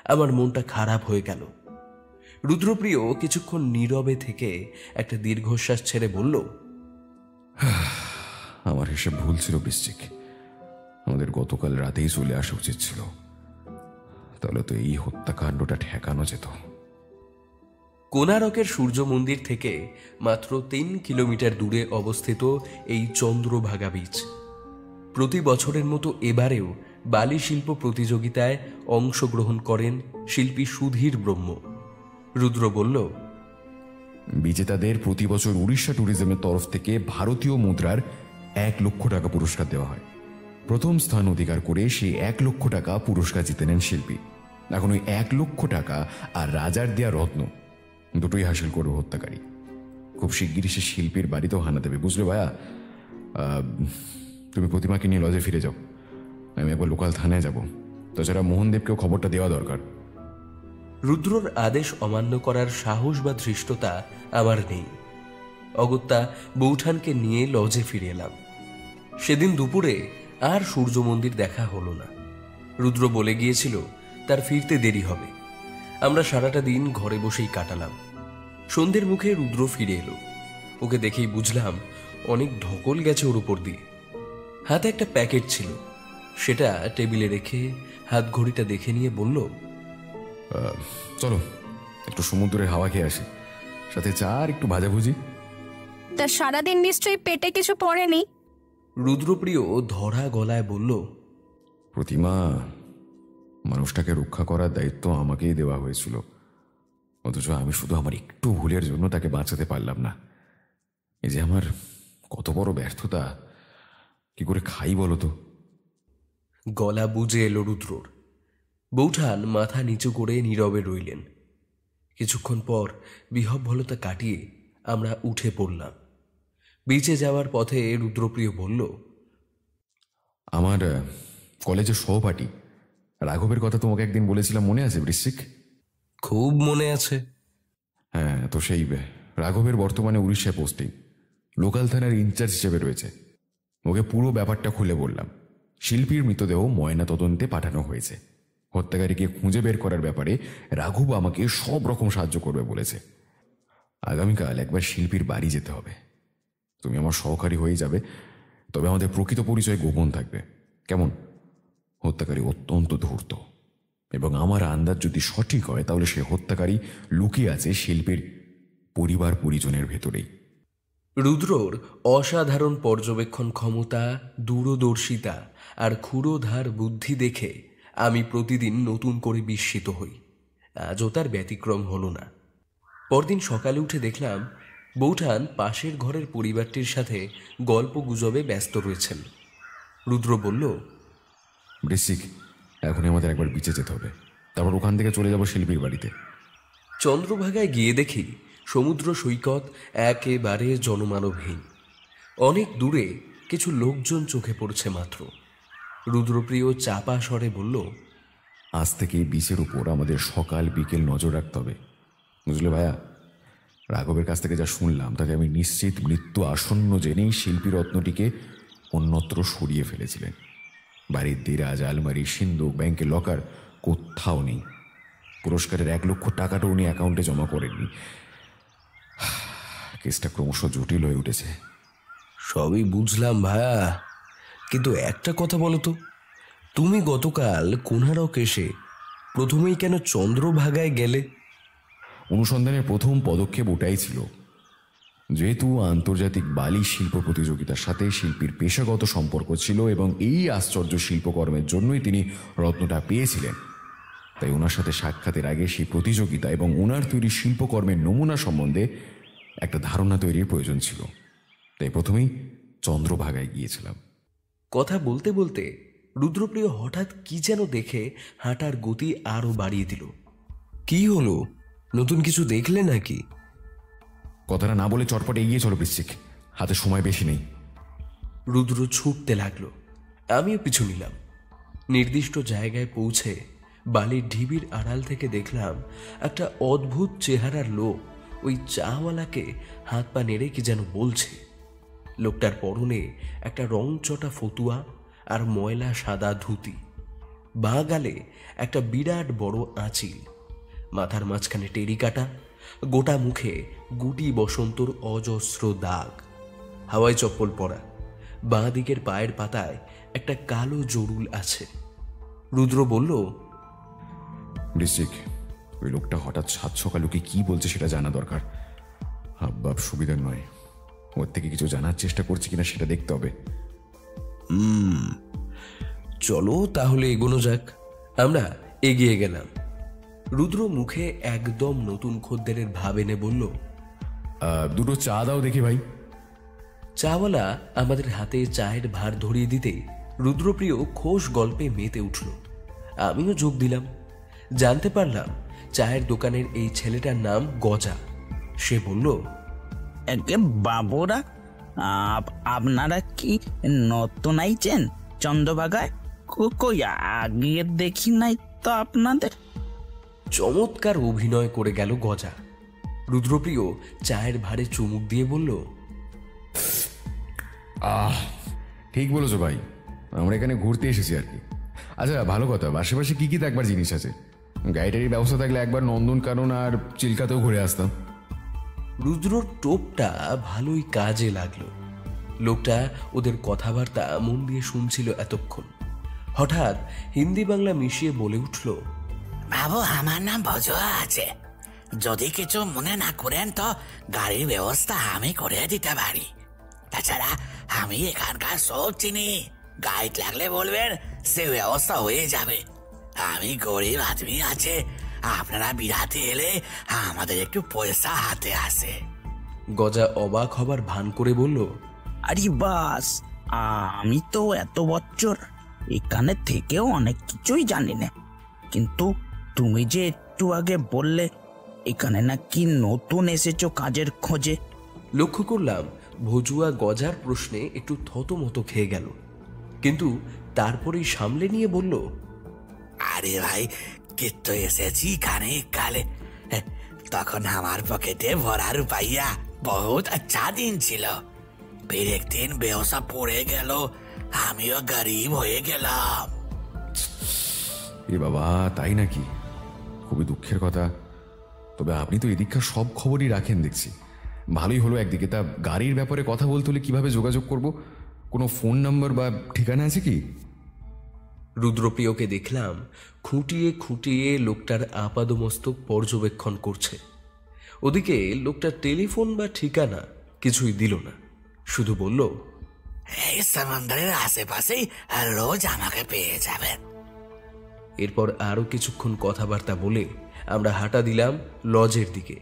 আমার মনটা খারাপ হয়ে গেল। রুদ্রপ্রিয় কিছুক্ষণ নীরবে থেকে একটা দীর্ঘশ্বাস ছেড়ে বলল, আমার হিসেব ভুল ছিল বৃশ্চিক। আমাদের গতকাল রাতেই চলে আসা উচিত ছিল, তাহলে তো এই হত্যাকাণ্ডটা ঠেকানো যেত। কোনারকের সূর্য মন্দির থেকে মাত্র 3 কিলোমিটার দূরে অবস্থিত এই চন্দ্রভাগা বিচ। প্রতি বছরের মতো এবারেও বালি শিল্প প্রতিযোগিতায় অংশগ্রহণ করেন শিল্পী সুধীর ব্রহ্ম। রুদ্র বলল, বিজেতাদের প্রতি বছর উড়িষ্যা ট্যুরিজমের তরফ থেকে ভারতীয় মুদ্রার 1 লক্ষ টাকা পুরস্কার দেওয়া হয়। প্রথম স্থান অধিকার করে সেই 1 লক্ষ টাকা পুরস্কার জিতে নেন শিল্পী। এখন ওই 1 লক্ষ টাকা আর রাজার দেয়া রত্ন দুটোই হাসিল করবে হত্যাকারী। খুব শিগগিরই সে শিল্পীর বাড়িতেও হানা দেবে, বুঝলে ভাইয়া? তুমি প্রতিমাকে নিয়ে লজে ফিরে যাও, আমি একবার লোকাল থানায় যাব। তাছাড়া মোহনদেবকেও খবরটা দেওয়া দরকার। রুদ্রর আদেশ অমান্য করার সাহস বা ধৃষ্টতা আমার নেই। অগত্যা বৌঠানকে নিয়ে লজে ফিরে এলাম। সেদিন দুপুরে আর সূর্য মন্দির দেখা হলো না। রুদ্র বলে গিয়েছিল তার ফিরতে দেরি হবে। আমরা সারাটা দিন ঘরে বসেই কাটালাম। সন্ধ্যের মুখে রুদ্র ফিরে এলো। ওকে দেখেই বুঝলাম অনেক ধকল গেছে ওর উপর দিয়ে। হাতে একটা প্যাকেট ছিল, সেটা টেবিলে রেখে হাত ঘড়িটা দেখে নিয়ে বলল, চলো একটু সমুদ্রের হাওয়া খেয়ে আসি, সাথে চা আর একটু ভাজাভুজি। তা সারাদিন নিশ্চয়ই পেটে কিছু পড়েনি? রুদ্রপ্রিয় ধরা গলায় বলল, প্রতিমা, মানুষটাকে রক্ষা করার দায়িত্ব আমাকেই দেওয়া হয়েছিল, অথচ আমি শুধু আমার একটু ভুলের জন্য তাকে বাঁচাতে পারলাম না। এই যে আমার কত বড় ব্যর্থতা, কি করে খাই বলো তো? গলা বুঝে এলো রুদ্রর। বৌঠান মাথা নিচু করে নীরবে রইলেন। কিছুক্ষণ পর বিহ্বলতা কাটিয়ে আমরা উঠে পড়লাম। বিচে যাওয়ার পথে রুদ্রপ্রিয় বলল, আমার কলেজের সহপাঠী রাঘবের কথা তোমাকে একদিন বলেছিলাম, মনে আছে বৃশ্চিক? খুব মনে আছে। হ্যাঁ, তো সেই রাঘবের বর্তমানে উড়িষ্যায় পোস্টিং, লোকাল থানার ইনচার্জ হিসেবে রয়েছে। ওকে পুরো ব্যাপারটা খুলে বললাম। শিল্পীর মৃতদেহ ময়না তদন্তে পাঠানো হয়েছে। হত্যাকারীকে খুঁজে বের করার ব্যাপারে রাঘব আমাকে সব রকম সাহায্য করবে বলেছে। আগামীকাল একবার শিল্পীর বাড়ি যেতে হবে। তুমি আমার সহকারী হয়ে যাবে, তবে আমাদের প্রকৃত পরিচয় গোপন থাকবে, কেমন? হত্যাকারী অত্যন্ত ধূর্ত, এবং আমার আন্দাজ যদি সঠিক হয় তাহলে সে হত্যাকারী লুকিয়ে আছে শিল্পীর পরিবার পরিজনের ভেতরেই। রুদ্রর অসাধারণ পর্যবেক্ষণ ক্ষমতা, দূরদর্শিতা আর ক্ষুরোধার বুদ্ধি দেখে আমি প্রতিদিন নতুন করে বিস্মিত হই। আজও তার ব্যতিক্রম হলো না। পরদিন সকালে উঠে দেখলাম বৌঠান পাশের ঘরের পরিবারটির সাথে গল্প গুজবে ব্যস্ত রয়েছেন। রুদ্র বলল, বৃশ্চিক, এখনই আমাদের একবার বিচে যেতে হবে, তারপর ওখান থেকে চলে যাব শিল্পীর বাড়িতে। চন্দ্রভাগায় গিয়ে দেখি সমুদ্র সৈকত একেবারে জনমানবহীন। অনেক দূরে কিছু লোকজন চোখে পড়ছে মাত্র। রুদ্রপ্রিয় চাপা স্বরে বলল, আজ থেকে বিচের উপর আমাদের সকাল বিকেল নজর রাখতে হবে, বুঝলে ভাইয়া? রাঘবের কাছ থেকে যা শুনলাম তাতে আমি নিশ্চিত মৃত্যু আসন্ন জেনেই শিল্পী রত্নটিকে অন্যত্র সরিয়ে ফেলেছিলেন। বাড়ির দেরাজ, আলমারি, সিন্দুক, ব্যাংকের লকার কোথাও নেই। পুরস্কারের 1 লক্ষ টাকাটাও উনি অ্যাকাউন্টে জমা করেননি। কেসটা ক্রমশ জটিল হয়ে উঠেছে। সবই বুঝলাম ভাইয়া, কিন্তু একটা কথা বলো তো, তুমি গতকাল কোনারক এসে প্রথমেই কেন চন্দ্রভাগায় গেলে? অনুসন্ধানের প্রথম পদক্ষেপ ওটাই ছিল। যেহেতু আন্তর্জাতিক বালি শিল্প প্রতিযোগিতার সাথে শিল্পীর পেশাগত সম্পর্ক ছিল এবং এই আশ্চর্য শিল্পকর্মের জন্যই তিনি রত্নটা পেয়েছিলেন, তাই ওনার সাথে সাক্ষাতের আগে সেই প্রতিযোগিতা এবং ওনার তৈরি শিল্পকর্মের নমুনা সম্বন্ধে একটা ধারণা তৈরির প্রয়োজন ছিল। তাই প্রথমেই চন্দ্রভাগায় গিয়েছিলাম। কথা বলতে বলতে রুদ্রপ্রিয় হঠাৎ কি যেন দেখে হাঁটার গতি আরো বাড়িয়ে দিল। কি হলো? নতুন কিছু দেখলে নাকি? কথাটা না বলে চটপটে এগিয়ে চলো বৃশ্চিক, হাতে সময় বেশি নেই। রুদ্র ছুটতে লাগলো, আমিও পিছু নিলাম। নির্দিষ্ট জায়গায় পৌঁছে বালির ঢিবির আড়াল থেকে দেখলাম একটা অদ্ভুত চেহারার লোক ওই চাওয়ালাকে হাত পা নেড়ে কি যেন বলছে। লোকটার পরনে একটা রংচটা ফতুয়া আর ময়লা সাদা ধুতি, বাঁ গালে একটা বিরাট বড় আঁচিল, মাথার মাঝখানে টেরি কাটা, গোটা মুখে গুটি বসন্তর অজস্র দাগ, হাওয়াই চপ্পল পরা, বাঁ দিকের পায়ের পাতায় একটা কালো জরুল আছে। রুদ্র বলল, বৃশ্চিক, ওই লোকটা হঠাৎ 7 সকালে কি বলছে সেটা জানা দরকার। হাবভাব সুবিধার নয়, ওর থেকে কিছু জানার চেষ্টা করছি কিনা সেটা দেখতে হবে। চলো তাহলে এগোনো যাক। আমরা এগিয়ে গেলাম। রুদ্র মুখে একদম নতুন খদ্দেরের ভাব এনে বলল, 2টো চা দাও দেখি ভাই। চাওয়ালা আমাদের হাতে চায়ের ভার ধরিয়ে দিতে রুদ্রপ্রিয় খোশ গল্পে মেতে উঠল। আমিও যোগ দিলাম। জানতে পারলাম চায়ের দোকানের এই ছেলেটার নাম গজা। সে বলল, একে বাবুরা, আপনারা কি নতুন আইছেন চন্দ্রভাগায়? কই আগে দেখি নাই তো আপনাদের। চমৎকার অভিনয় করে গেল গজা। রুদ্রপ্রিয় চায়ের ভারে চুমুক দিয়ে বলল, ঠিক বলেছো ভাই, আমরা এখানে ঘুরতে এসেছি আর কি। আচ্ছা, ভালো কথা, আশেপাশে কি কি দেখবার জিনিস আছে? গাড়িটারির ব্যবস্থা থাকলে একবার নন্দনকানন আর চিল্কাতেও ঘুরে আসতাম। রুদ্রর টোপটা ভালোই কাজে লাগলো। লোকটা ওদের কথাবার্তা মন দিয়ে শুনছিল এতক্ষণ। হঠাৎ হিন্দি বাংলা মিশিয়ে বলে উঠল, বাবু, আমার নাম ভজুয়া আছে। যদি কিছু মনে না করেন তো গাড়ির ব্যবস্থা আমি করে দিতে পারি। তাছাড়া আমি এখানকার সব চিনি, গাইড লাগলে বলবেন, সে ব্যবস্থা হয়ে যাবে। আমি গরিব আদমি আছে, আপনারা বিরাতে এলে আমাদের একটু পয়সা হাতে আসে। গজা অবাক হবার ভান করে বলল, আরে বাস, আমি তো এত বছর এখানে থেকেও অনেক কিছুই জানি না, কিন্তু তুমি যে একটু আগে বললে এখানে নাকি নতুন এসেছো কাজের খোঁজে। লক্ষ্য করলাম ভজুয়া গজার প্রশ্নে একটু থতমত খেয়ে গেল, কিন্তু তারপরেই সামলে নিয়ে বলল, আরে ভাই, কিত্তো এসেছি খানিক কালে, তখন আমার পকেটে ভরা রুপাইয়া বহুত আচ্ছা দিন ছিল। ফির একদিন বেওসা পড়ে গেল, আমিও গরিব হয়ে গেলাম। এ বাবা, তাই নাকি? খুবই দুঃখের কথা। তবে আপনি তো এদিককার সব খবরই রাখেন দেখছি। ভালোই হলো একদিকে। তা গাড়ির ব্যাপারে কথা বলতে হলে কিভাবে যোগাযোগ করব? কোনো ফোন নাম্বার বা ঠিকানা আছে কি? রুদ্রপ্রিয়কে দেখলাম খুঁটিয়ে খুঁটিয়ে লোকটার আপাদমস্তক পর্যবেক্ষণ করছে। ওদিকে লোকটার টেলিফোন বা ঠিকানা কিছুই দিল না, শুধু বলল, এই সমুদ্রের আশেপাশেই রোজ আমাকে পেয়ে যাবেন। এরপর আরো কিছুক্ষণ কথাবার্তা বলে আমরা হাঁটা দিলাম লজের দিকে।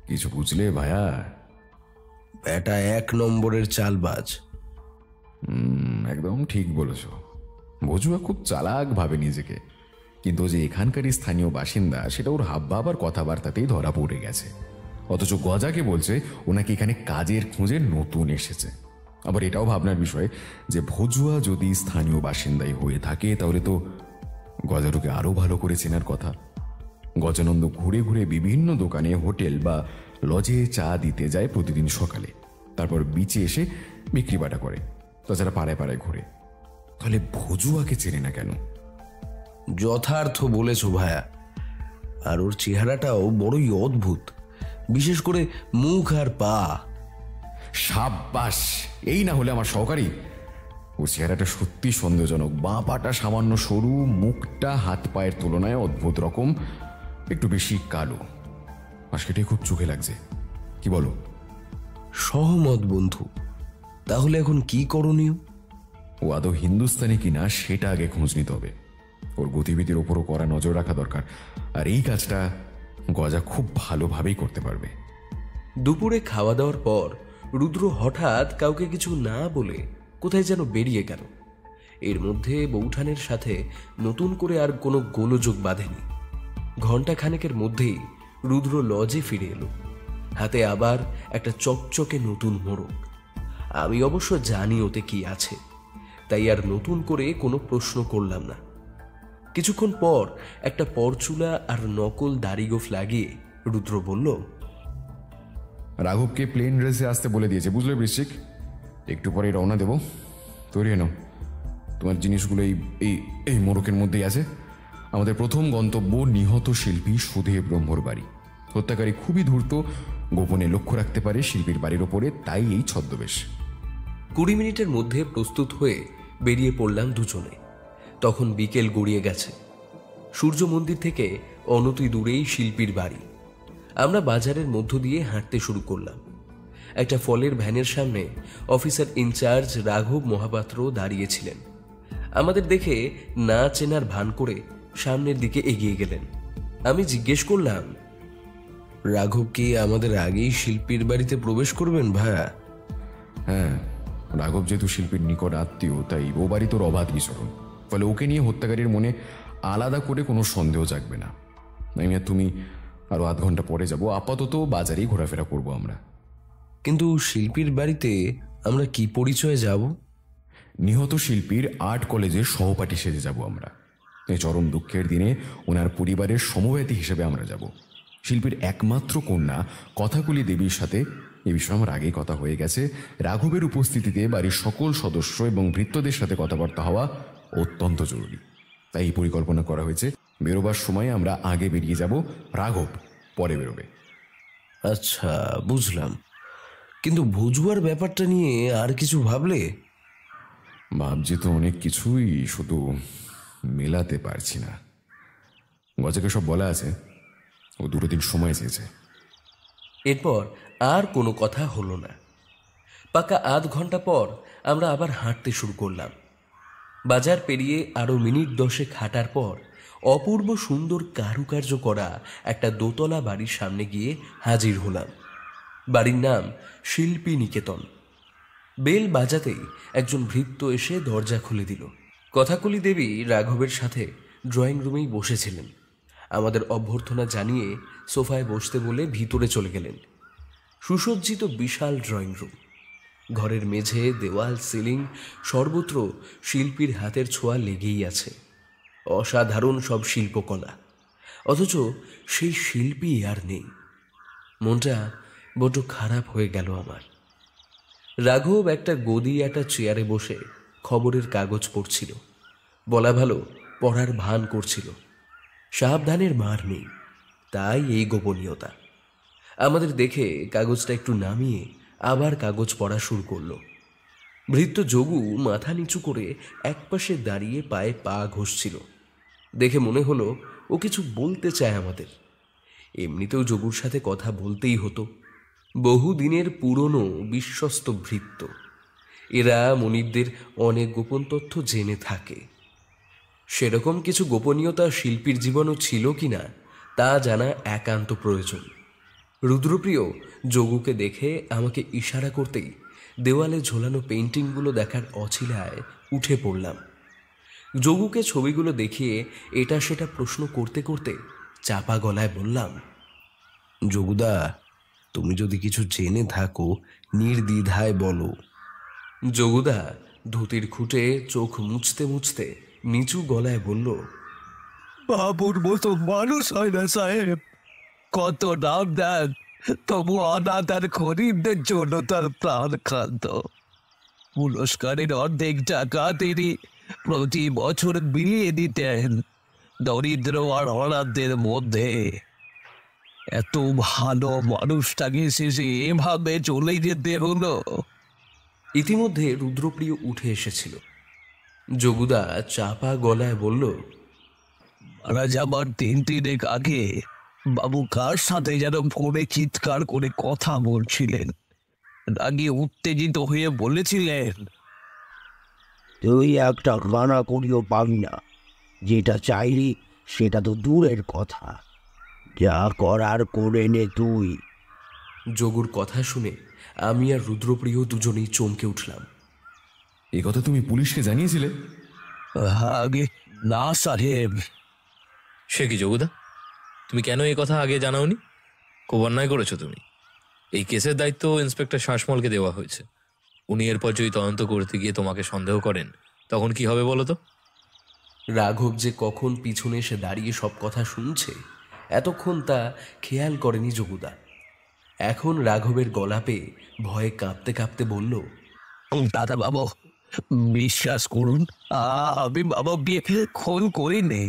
কিছু বুঝলে ভায়া? এটা 1 নম্বরের চালবাজ। একদম ঠিক বলেছ। ভজুয়া খুব চালাক ভাবে নিজেকে, কিন্তু যে এখানকারই স্থানীয় বাসিন্দা সেটা ওর হাবভাব আর কথাবার্তাতেই ধরা পড়ে গেছে। অথচ গজাকে বলছে ওনাকে এখানে কাজের খোঁজে নতুন এসেছে। আবার এটাও ভাবনার বিষয় যে ভজুয়া যদি স্থানীয় বাসিন্দাই হয়ে থাকে তাহলে তো গজারুকে আরো ভালো করে চেনার কথা। গজানন্দ ঘুরে ঘুরে বিভিন্ন দোকানে, হোটেল বা লজে চা দিতে যায় প্রতিদিন সকালে, তারপর বিচে এসে বিক্রি বাটা করে, তাছাড়া পাড়ায় পাড়ায় ঘুরে। তাহলে ভজুয়াকে চেনে না কেন? যথার্থ বলেছ ভায়া। আর ওর চেহারাটাও বড়ই অদ্ভুত, বিশেষ করে মুখ আর পা। সাব্বাস, এই না হলে আমার সহকারী। ওর চেহারাটা সত্যি সন্দেহজনক। বাঁ পাটা সামান্য সরু, মুখটা হাত পায়ের তুলনায় অদ্ভুত রকম একটু বেশি কালো, আর সেটাই খুব চোখে লাগছে। কি বলো? সহমত বন্ধু। তাহলে এখন কি করণীয়? ও আদৌ হিন্দুস্তানি কিনা সেটা আগে খোঁজ নিতে হবে। ওর গতিবিধির ওপরও কড়া নজর রাখা দরকার, আর এই কাজটা গজা খুব ভালোভাবেই করতে পারবে। দুপুরে খাওয়া দাওয়ার পর রুদ্র হঠাৎ কাউকে কিছু না বলে কোথায় যেন বেরিয়ে গেল। এর মধ্যে বৌঠানের সাথে নতুন করে আর কোনো গোলযোগ বাঁধেনি। ঘণ্টা খানেকের মধ্যেই রুদ্র লজে ফিরে এলো, হাতে আবার একটা চকচকে নতুন মোড়ক। আমি অবশ্য জানি ওতে কি আছে, তাই আর নতুন করে কোনো প্রশ্ন করলাম না। কিছুক্ষণ পর একটা পরচুলা আর নকল দাড়িগোফ লাগিয়ে রুদ্র বলল, রাঘবকে প্লেন ড্রেসে আসতে বলে দিয়েছে, বুঝলে বৃশ্চিক? একটু পরে রওনা দেব, তৈরি এনো। তোমার জিনিসগুলো এই এই মোড়কের মধ্যেই আছে। আমাদের প্রথম গন্তব্য নিহত শিল্পী সুধে ব্রহ্মর বাড়ি। হত্যাকারী খুবই ধূর্ত, গোপনে লক্ষ্য রাখতে পারে শিল্পীর বাড়ির ওপরে, তাই এই ছদ্মবেশ। 20 মিনিটের মধ্যে প্রস্তুত হয়ে বেরিয়ে পড়লাম দুজনে। তখন বিকেল গড়িয়ে গেছে। সূর্য মন্দির থেকে অনতি দূরেই শিল্পীর বাড়ি। আমরা বাজারের মধ্য দিয়ে হাঁটতে শুরু করলাম। একটা ফলের ভ্যানের সামনে অফিসার ইনচার্জ রাঘব মহাপাত্র দাঁড়িয়েছিলেন। আমাদের দেখে না চেনার ভান করে সামনের দিকে এগিয়ে গেলেন। আমি জিজ্ঞেস করলাম, রাঘব কি আমাদের আগেই শিল্পীর বাড়িতে প্রবেশ করবেন ভায়া? হ্যাঁ, রাঘব যেহেতু শিল্পীর নিকট আত্মীয়, তাই ও বাড়ি তোর অবাধ বিচরণ। ফলে ওকে নিয়ে হত্যাকারীর মনে আলাদা করে কোনো সন্দেহ জাগবে না। আমি আর তুমি আরো আধ ঘন্টা পরে যাব। আপাতত বাজারেই ঘোরাফেরা করব আমরা। কিন্তু শিল্পীর বাড়িতে আমরা কি পরিচয়ে যাব? নিহত শিল্পীর আর্ট কলেজের সহপাঠী সেজে যাব আমরা। এই চরম দুঃখের দিনে ওনার পরিবারের সমব্যথী হিসেবে আমরা যাব। শিল্পীর একমাত্র কন্যা কথাকুলি দেবীর সাথে এ বিষয়ে আমার আগেই কথা হয়ে গেছে। রাঘবের উপস্থিতিতে বাড়ির সকল সদস্য এবং ভৃত্যদের সাথে কথাবার্তা হওয়া অত্যন্ত জরুরি। তাই এই পরিকল্পনা করা হয়েছে, বেরোবার সময় আমরা আগে বেরিয়ে যাব, রাঘব পরে বেরোবে। আচ্ছা, বুঝলাম। কিন্তু ভজুয়ার ব্যাপারটা নিয়ে আর কিছু ভাবলে? ভাবছি তো অনেক কিছুই, শুধু মেলাতে পারছি না। গজাকে সব বলা আছে, ও 2 দিন সময় চেয়েছে। এরপর আর কোনো কথা হলো না। পাকা আধ ঘন্টা পর আমরা আবার হাঁটতে শুরু করলাম। বাজার পেরিয়ে আরো মিনিট 10 হাঁটার পর অপূর্ব সুন্দর কারুকার্য করা একটা দোতলা বাড়ির সামনে গিয়ে হাজির হলাম। বাড়ির নাম শিল্পী নিকেতন। বেল বাজাতেই একজন ভৃত্য এসে দরজা খুলে দিল। কথাকলি দেবী রাঘবের সাথে ড্রয়িং রুমেই বসেছিলেন। আমাদের অভ্যর্থনা জানিয়ে সোফায় বসতে বলে ভিতরে চলে গেলেন। সুসজ্জিত বিশাল ড্রয়িং রুম, ঘরের মেঝে, দেওয়াল, সিলিং সর্বত্র শিল্পীর হাতের ছোঁয়া লেগেই আছে। অসাধারণ সব শিল্পকলা, অথচ সেই শিল্পী আর নেই। মনটা বড্ড খারাপ হয়ে গেল আমার। রাঘব একটা গদি একটা চেয়ারে বসে খবরের কাগজ পড়ছিল, বলা ভালো পড়ার ভান করছিল। সাবধানের মার নেই, তাই এই গোপনীয়তা। আমাদের দেখে কাগজটা একটু নামিয়ে আবার কাগজ পড়া শুরু করলো। ভৃত্য যোগু মাথা নিচু করে একপাশে দাঁড়িয়ে পায়ে পা ঘষছিল। দেখে মনে হলো ও কিছু বলতে চায় আমাদের। এমনিতেও যোগুর সাথে কথা বলতেই হতো, বহুদিনের পুরনো বিশ্বস্ত ভৃত্য। এরা মনিবদের অনেক গোপন তথ্য জেনে থাকে। সেরকম কিছু গোপনীয়তা শিল্পীর জীবনও ছিল কিনা তা জানা একান্ত প্রয়োজন। রুদ্রপ্রিয় যোগুকে দেখে আমাকে ইশারা করতেই দেওয়ালে ঝোলানো পেইন্টিংগুলো দেখার অছিলায় উঠে পড়লাম। যোগুকে ছবিগুলো দেখিয়ে এটা সেটা প্রশ্ন করতে করতে চাপা গলায় বললাম, যোগুদা, তুমি যদি কিছু জেনে থাকো নির্দ্বিধায় বলো। যোগুদা ধুতির খুঁটে চোখ মুছতে মুছতে নিচু গলায় বলল, বাবুর মতো মানুষ হয় না সাহেব। কত নাম দেন, তবু অনাথ আর গরিবদের জন্য তার প্রাণ খাদ্য। পুরস্কারের অর্ধেক টাকা তিনি প্রতি বছর বিলিয়ে দিতেন দরিদ্র আর অনাথদের মধ্যে। এত ভালো মানুষটাকে শেষে এভাবে চলে যেতে হলো। ইতিমধ্যে রুদ্রপ্রিয় উঠে এসেছিল। যোগুদা চাপা গলায় বলল, মারা যাবার 3 দিন আগে বাবু কার সাথে যেন ফোনে চিৎকার করে কথা বলছিলেন। রাগে উত্তেজিত হয়ে বলেছিলেন, তুই একটা মানা করিও পাবি না, যেটা চাইলি সেটা তো দূরের কথা, যা করার করে নে তুই। যোগুর কথা শুনে আমি আর রুদ্রপ্রিয় দুজনেই চমকে উঠলাম। এই কথা তুমি পুলিশকে জানিয়েছিলে? আগে না সাহেব। সে কি যোগুদা, তুমি কেন এই কথা আগে জানাওনি? খুব অন্যায় করেছো তুমি। এই কেসের দায়িত্ব ইন্সপেক্টর শাসমলকে দেওয়া হয়েছে। উনি এরপর যদি তদন্ত করতে গিয়ে তোমাকে সন্দেহ করেন, তখন কি হবে বলো তো? রাঘব যে কখন পিছনে এসে দাঁড়িয়ে সব কথা শুনছে এতক্ষণ তা খেয়াল করেনি যোগুদা। এখন রাঘবের গলা পেয়ে ভয়ে কাঁপতে কাঁপতে বলল, দাদা বাবু, বিশ্বাস করুন, আমি বাবা বিয়ে খুন করিনি।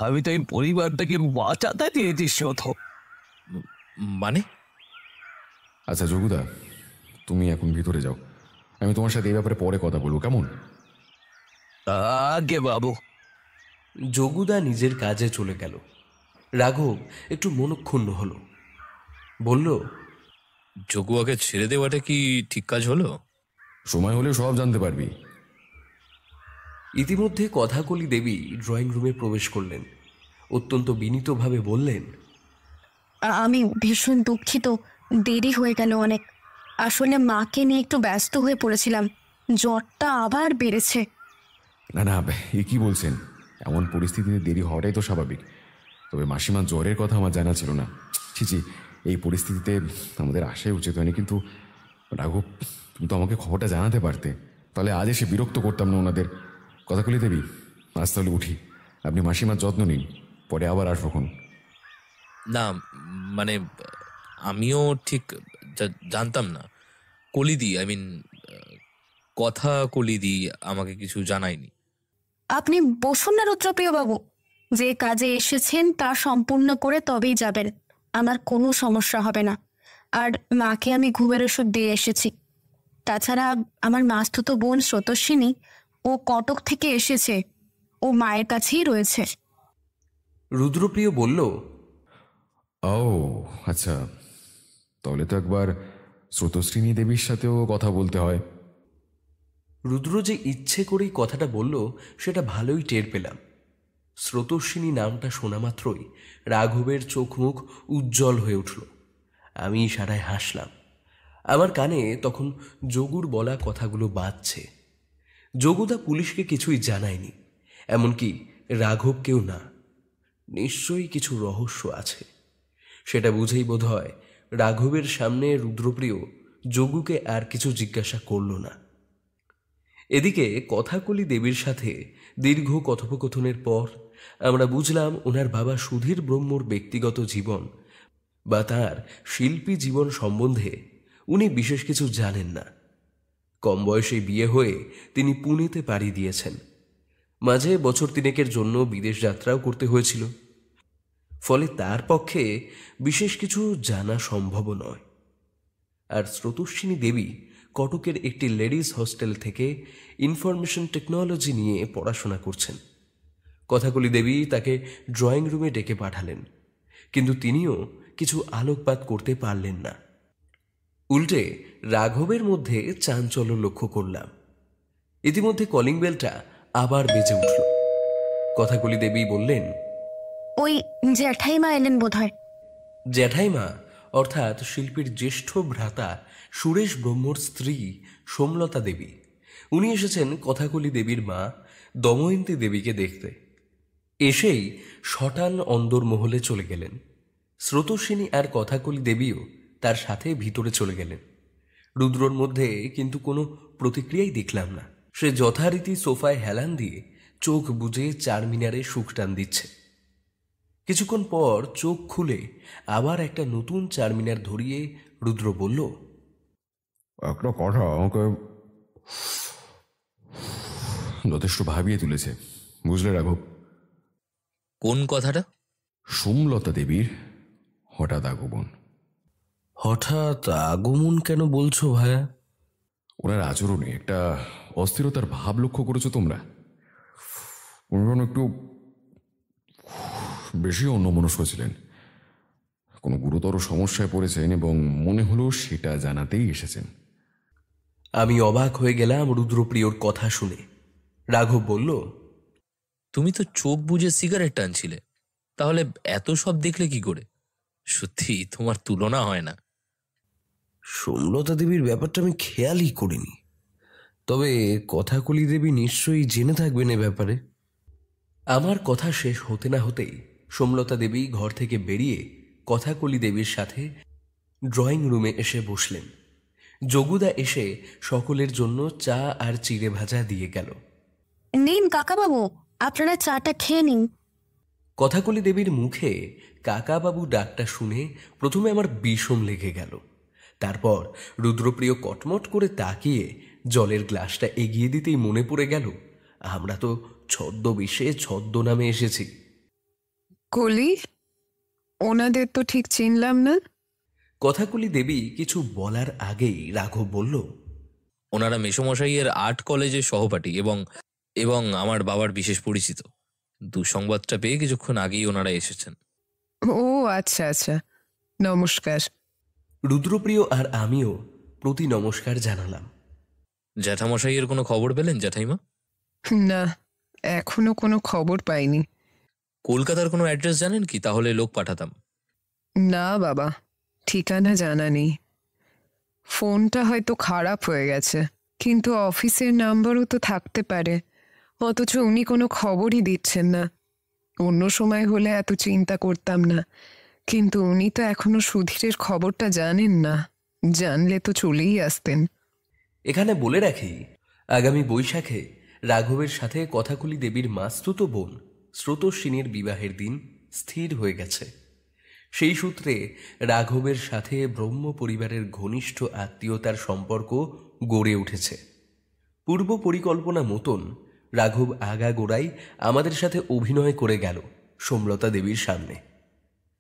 আমি তো এই পরিবারটাকে বাঁচাতে দিয়েছি শুধু। মানে? আচ্ছা যোগুদা, তুমি এখন ভিতরে যাও, আমি তোমার সাথে এই ব্যাপারে পরে কথা বলবো, কেমন? আগে বাবু। যোগুদা নিজের কাজে চলে গেল। রাঘব একটু মনক্ষুণ্ণ হলো, বলল, যোগুয়াকে ছেড়ে দেওয়াটা কি ঠিক কাজ হলো? সময় হলে সব জানতে পারবি। ইতিমধ্যে কথাকলি দেবী ড্রয়িং রুমে প্রবেশ করলেন। অত্যন্ত বিনীতভাবে বললেন, আমি ভীষণ দুঃখিত, দেরি হয়ে গেল অনেক। আসলে মাকে নিয়ে একটু ব্যস্ত হয়ে পড়েছিলাম, জ্বরটা আবার বেড়েছে। না না, এ কি বলছেন? এমন পরিস্থিতিতে দেরি হওয়াটাই তো স্বাভাবিক। তবে মাসিমার জ্বরের কথা আমার জানা ছিল না। ছি, এই পরিস্থিতিতে আমাদের আসাই উচিত হয়নি। কিন্তু রাঘব, তুমি তো আমাকে খবরটা জানাতে পারতে, তাহলে আজ এসে বিরক্ত করতাম না ওনাদের। কথাগুলি দেবী, আজ তাহলে উঠি। আপনি মাসিমার যত্ন নিন, পরে আবার আসবখন। না মানে আমিও ঠিক জানতাম না। কলিদি, কথা কলিদি আমাকে কিছু জানায়নি। আপনি বসুন না রুদ্রপ্রিয় বাবু, যে কাজে এসেছেন তা সম্পূর্ণ করে তবেই যাবেন। আমার কোনো সমস্যা হবে না। আর মাকে আমি ঘুমের ওষুধ দিয়ে এসেছি। তাছাড়া আমার মাস্তুতো বোন স্রোতস্বিনী, ও কটক থেকে এসেছে, ও মায়ের কাছেই রয়েছে। রুদ্রপ্রিয় বলল, ও আচ্ছা, তাহলে তো একবার স্রোতস্বিনী দেবীর সাথেও কথা বলতে হয়। রুদ্র যে ইচ্ছে করেই কথাটা বলল সেটা ভালোই টের পেলাম। স্রোতস্বিনী নামটা শোনা মাত্রই রাঘবের চোখ মুখ উজ্জ্বল হয়ে উঠল। আমি ইশারায় হাসলাম। আমার কানে তখন যোগুর বলা কথাগুলো বাজছে। যোগুদা পুলিশকে কিছুই জানায়নি, এমনকি রাঘবকেও না। নিশ্চয়ই কিছু রহস্য আছে। সেটা বুঝেই বোধ হয় রাঘবের সামনে রুদ্রপ্রিয় যোগুকে আর কিছু জিজ্ঞাসা করল না। এদিকে কথাকলি দেবীর সাথে দীর্ঘ কথোপকথনের পর আমরা বুঝলাম ওনার বাবা সুধীর ব্রহ্মর ব্যক্তিগত জীবন বা তার শিল্পী জীবন সম্বন্ধে উনি বিশেষ কিছু জানেন না। কম বয়সে বিয়ে হয়ে তিনি পুনেতে পাড়ি দিয়েছেন। মাঝে বছর তিনেকের জন্য বিদেশ যাত্রাও করতে হয়েছিল। ফলে তার পক্ষে বিশেষ কিছু জানা সম্ভব নয়। আর স্রোতস্বিনী দেবী কটকের একটি লেডিস হোস্টেল থেকে ইনফরমেশন টেকনোলজি নিয়ে পড়াশোনা করছেন। কথাকলি দেবী তাকে ড্রয়িং রুমে ডেকে পাঠালেন, কিন্তু তিনিও কিছু আলোকপাত করতে পারলেন না। উল্টে রাঘবের মধ্যে চাঞ্চল্য লক্ষ্য করলাম। ইতিমধ্যে কলিং বেলটা আবার বেজে উঠল। কথাকলি দেবী বললেন, ওই জ্যাঠাইমা এলেন বোধহয়। জ্যাঠাইমা অর্থাৎ শিল্পীর জ্যেষ্ঠ ভ্রাতা সুরেশ ব্রহ্মর স্ত্রী সোমলতা দেবী। উনি এসেছেন কথাকলি দেবীর মা দময়ন্তী দেবীকে দেখতে। এসেই শটান অন্দরমহলে চলে গেলেন। স্রোতস্বিনী আর কথাকলি দেবীও তার সাথে ভিতরে চলে গেলেন। রুদ্রর মধ্যে কিন্তু কোনো প্রতিক্রিয়াই দেখলাম না। সে যথারীতি সোফায় হেলান দিয়ে চোখ বুজে চারমিনারে সুখ টান দিচ্ছে। কিছুক্ষণ পর চোখ খুলে আবার একটা নতুন চারমিনার ধরিয়ে রুদ্র বলল, একটা কথা আমাকে যথেষ্ট ভাবিয়ে তুলেছে, বুঝলে রাঘব? কোন কথাটা? সোমলতা দেবীর হঠাৎ আগমন। হঠাৎ আগমন কেন বলছো ভাইয়া? ওনার আচরণে একটা অস্থিরতার ভাব লক্ষ্য করেছো তোমরা? উনি একটু বেশি অন্যমনস্ক ছিলেন। কোনো গুরুতর সমস্যায় পড়েছেন এবং মনে হলো সেটা জানাতেই এসেছেন। আমি অবাক হয়ে গেলাম রুদ্রপ্রিয়র কথা শুনে। রাঘব বলল, তুমি তো চোখ বুজে সিগারেট টানছিলে, তাহলে এত সব দেখলে কি করে? সত্যি তোমার তুলনা হয় না। সোমলতা দেবীর ব্যাপারটা আমি খেয়ালই করিনি, তবে কথাকলি দেবী নিশ্চয়ই জেনে থাকবেন এ ব্যাপারে। আমার কথা শেষ হতে না হতেই সোমলতা দেবী ঘর থেকে বেরিয়ে কথাকলি দেবীর সাথে ড্রয়িং রুমে এসে বসলেন। যোগুদা এসে সকলের জন্য চা আর চিড়ে ভাজা দিয়ে গেল। নিন কাকাবাবু, আপনারা চাটা খেয়ে নিন। কথাকলি দেবীর মুখে কাকাবাবু ডাকটা শুনে প্রথমে আমার বিষম লেগে গেল। তারপর রুদ্রপ্রিয় কটমট করে তাকিয়ে জলের গ্লাসটা এগিয়ে দিতেই মনে পড়ে গেল আমরা তো ছদ্মবেশে ছদ্মনামে এসেছি। কলি, ওনাদের তো ঠিক চিনলাম না। কথাকলি দেবী কিছু বলার আগেই রাঘব বলল, ওনারা মেসমশাইয়ের আর্ট কলেজের সহপাঠী এবং আমার বাবার বিশেষ পরিচিত। দুঃসংবাদটা পেয়ে কিছুক্ষণ আগেই ওনারা এসেছেন। ও আচ্ছা আচ্ছা, নমস্কার। রুদ্রপ্রিয় আর আমিও প্রতি নমস্কার জানালাম। জ্যাঠামশাইয়ের কোনো খবর পেলেন জ্যাঠাইমা? না, এখনো কোনো খবর পাইনি। কলকাতার কোনো অ্যাড্রেস জানেন কি? তাহলে লোক পাঠাতাম। না বাবা, ঠিকানা জানা নেই। ফোনটা হয়তো খারাপ হয়ে গেছে, কিন্তু অফিসের নাম্বারও তো থাকতে পারে, অথচ উনি কোনো খবরই দিচ্ছেন না। অন্য সময় হলে এত চিন্তা করতাম না, কিন্তু উনি তো এখনো সুধীরের খবরটা জানেন না। জানলে তো চলেই আসতেন। এখানে বলে রাখি, আগামী বৈশাখে রাঘবের সাথে কথাকলি দেবীর মাস্তুত বোন স্রোতস্বিনীর বিবাহের দিন স্থির হয়ে গেছে। সেই সূত্রে রাঘবের সাথে ব্রহ্ম পরিবারের ঘনিষ্ঠ আত্মীয়তার সম্পর্ক গড়ে উঠেছে। পূর্ব পরিকল্পনা মতন রাঘব আগাগোড়াই আমাদের সাথে অভিনয় করে গেল সোমলতা দেবীর সামনে।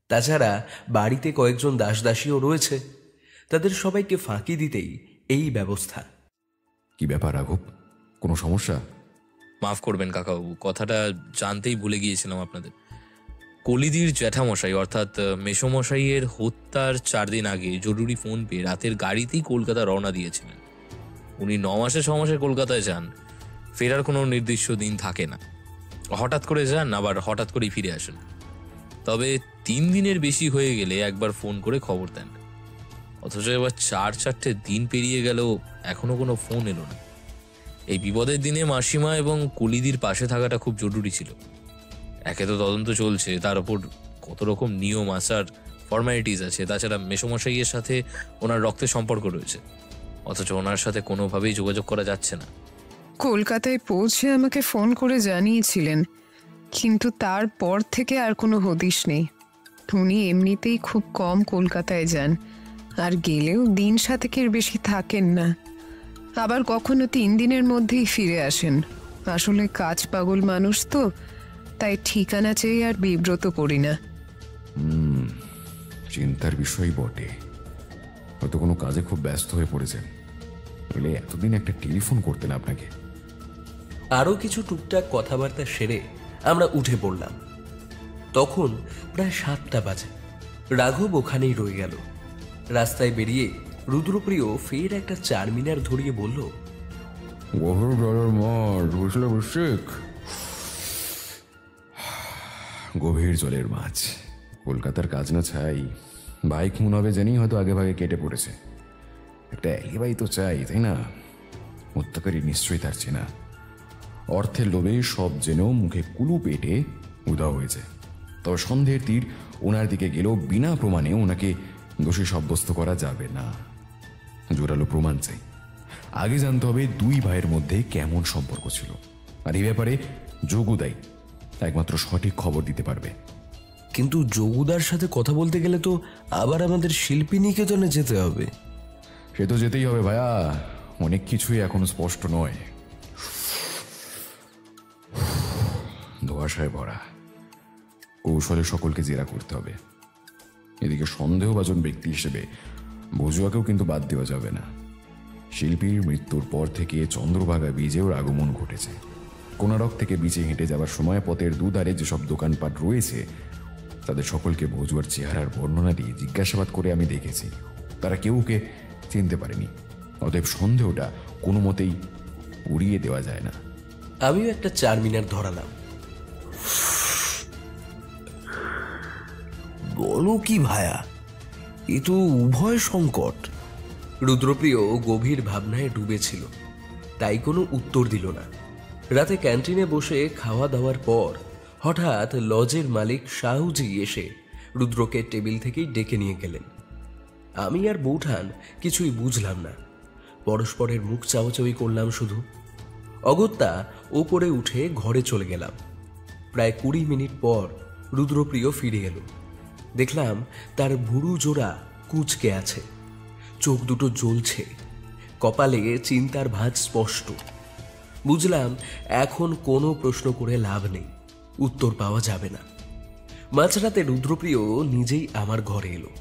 তাছাড়া বাড়িতে কয়েকজন দাসদাসীও রয়েছে, তাদের সবাইকে ফাঁকি দিতেই এই ব্যবস্থা। কি ব্যাপার রাঘব, কোনো সমস্যা? মাফ করবেন কাকাবাবু, কথাটা জানতেই ভুলে গিয়েছিলাম আপনাদের। কলিদির জ্যাঠামশাই অর্থাৎ মেসমশাইয়ের হত্যার 4 দিন আগে জরুরি ফোন পেয়ে রাতের গাড়িতেই কলকাতা রওনা দিয়েছিলেন। উনি 9 মাসে 6 মাসে কলকাতায় যান, ফেরার কোনো নির্দিষ্ট দিন থাকে না। হঠাৎ করে যান, আবার হঠাৎ করেই ফিরে আসেন। তবে 3 দিনের বেশি হয়ে গেলে একবার ফোন করে খবর দেন। অথচ এবার 4-4টে দিন পেরিয়ে গেলেও এখনো কোনো ফোন এলো না। এই বিপদের দিনে মাসিমা এবং কলিদির পাশে থাকাটা খুব জরুরি ছিল। একে তো তদন্ত চলছে, তার উপর কত রকম নিয়ম আসার ফর্মালিটিস আছে, তাছাড়া মেসোমশাইয়ের সাথে ওনার রক্তের সম্পর্ক রয়েছে, অথচ ওনার সাথে কোনোভাবেই যোগাযোগ করা যাচ্ছে না। কলকাতায় পৌঁছে আমাকে ফোন করে জানিয়েছিলেন, কিন্তু তারপর থেকে আর কোনো হদিশ নেই। উনি এমনিতেই খুব কম কলকাতায় যান, আর গেলেও দিন 7 বেশি থাকেন না। আবার কখনো 3 দিনের মধ্যেই ফিরে আসেন। আসলে কাজ পাগল মানুষ তো, তাই ঠিকানা চেয়ে আর বিব্রত করি না। চিন্তার বিষয় বটে, হয়তো কোনো কাজে খুব ব্যস্ত হয়ে পড়েছেন, বলে এতদিন একটা টেলিফোন করতেন আপনাকে। আরও কিছু টুকটাক কথাবার্তা সেরে আমরা উঠে পড়লাম। তখন প্রায় 7টা বাজে। রাঘব ওখানেই রয়ে গেল। রাস্তায় বেরিয়ে রুদ্রপ্রিয় ফের একটা চারমিনার ধরিয়ে বলল, গভীর জলের মাছ, কলকাতার কাজ না ছাই, ভাই খুন হবে জেনেই হয়তো আগে ভাগে কেটে পড়েছে। একটা এলিবাই তো চাই, তাই না? হত্যাকারী নিশ্চয়ই তার চেনা। অর্থের লোভে সব জেনেও মুখে কুলু পেটে উধাও হয়েছে। তবে সন্দেহের তীর ওনার দিকে গেলেও বিনা প্রমাণে ওনাকে দোষী সাব্যস্ত করা যাবে না। জোরালো প্রমাণ চাই। আগে জানতে হবে 2 ভাইয়ের মধ্যে কেমন সম্পর্ক ছিল, আর এই ব্যাপারে যোগুদাই একমাত্র সঠিক খবর দিতে পারবে। কিন্তু যোগুদার সাথে কথা বলতে গেলে তো আবার আমাদের শিল্পী নিকেতনে যেতে হবে। সে তো যেতেই হবে ভাইয়া, অনেক কিছুই এখনো স্পষ্ট নয়, ধোঁয়াশায় ভরা। কৌশলে সকলকে জেরা করতে হবে। এদিকে সন্দেহভাজন ব্যক্তি হিসেবে বজুয়াকেও কিন্তু বাদ দেওয়া যাবে না। শিল্পীর মৃত্যুর পর থেকে চন্দ্রভাগা বীজেও আগমন ঘটেছে। কোনারক থেকে বিচে হেঁটে যাওয়ার সময় পথের দুধারে যেসব দোকানপাট রয়েছে তাদের সকলকে বজুয়ার চেহারার বর্ণনা দিয়ে জিজ্ঞাসাবাদ করে আমি দেখেছি, তারা কেউ ওকে চিনতে পারেনি। অতএব সন্দেহটা কোনো মতেই উড়িয়ে দেওয়া যায় না। আমিও একটা চারমিনার ধরালাম। বলো কি ভায়া, এ তো উভয় সংকট। রুদ্রপ্রিয় গভীর ভাবনায় ডুবেছিল, তাই কোনো উত্তর দিল না। রাতে ক্যান্টিনে বসে খাওয়া দাওয়ার পর হঠাৎ লজের মালিক শাহুজি এসে রুদ্রকে টেবিল থেকেই ডেকে নিয়ে গেলেন। আমি আর বৌঠান কিছুই বুঝলাম না, পরস্পরের মুখ চাওয়াচাওয়ি করলাম শুধু। অগত্যা ওপরে উঠে ঘরে চলে গেলাম। প্রায় 20 মিনিট পর রুদ্রপ্রিয় ফিরে এলো। দেখলাম তার ভুরু জোড়া কুঁচকে আছে, চোখ দুটো জ্বলছে, কপালে চিন্তার ভাঁজ স্পষ্ট। বুঝলাম এখন কোনো প্রশ্ন করে লাভ নেই, উত্তর পাওয়া যাবে না। মাঝরাতে রুদ্রপ্রিয় নিজেই আমার ঘরে এলো।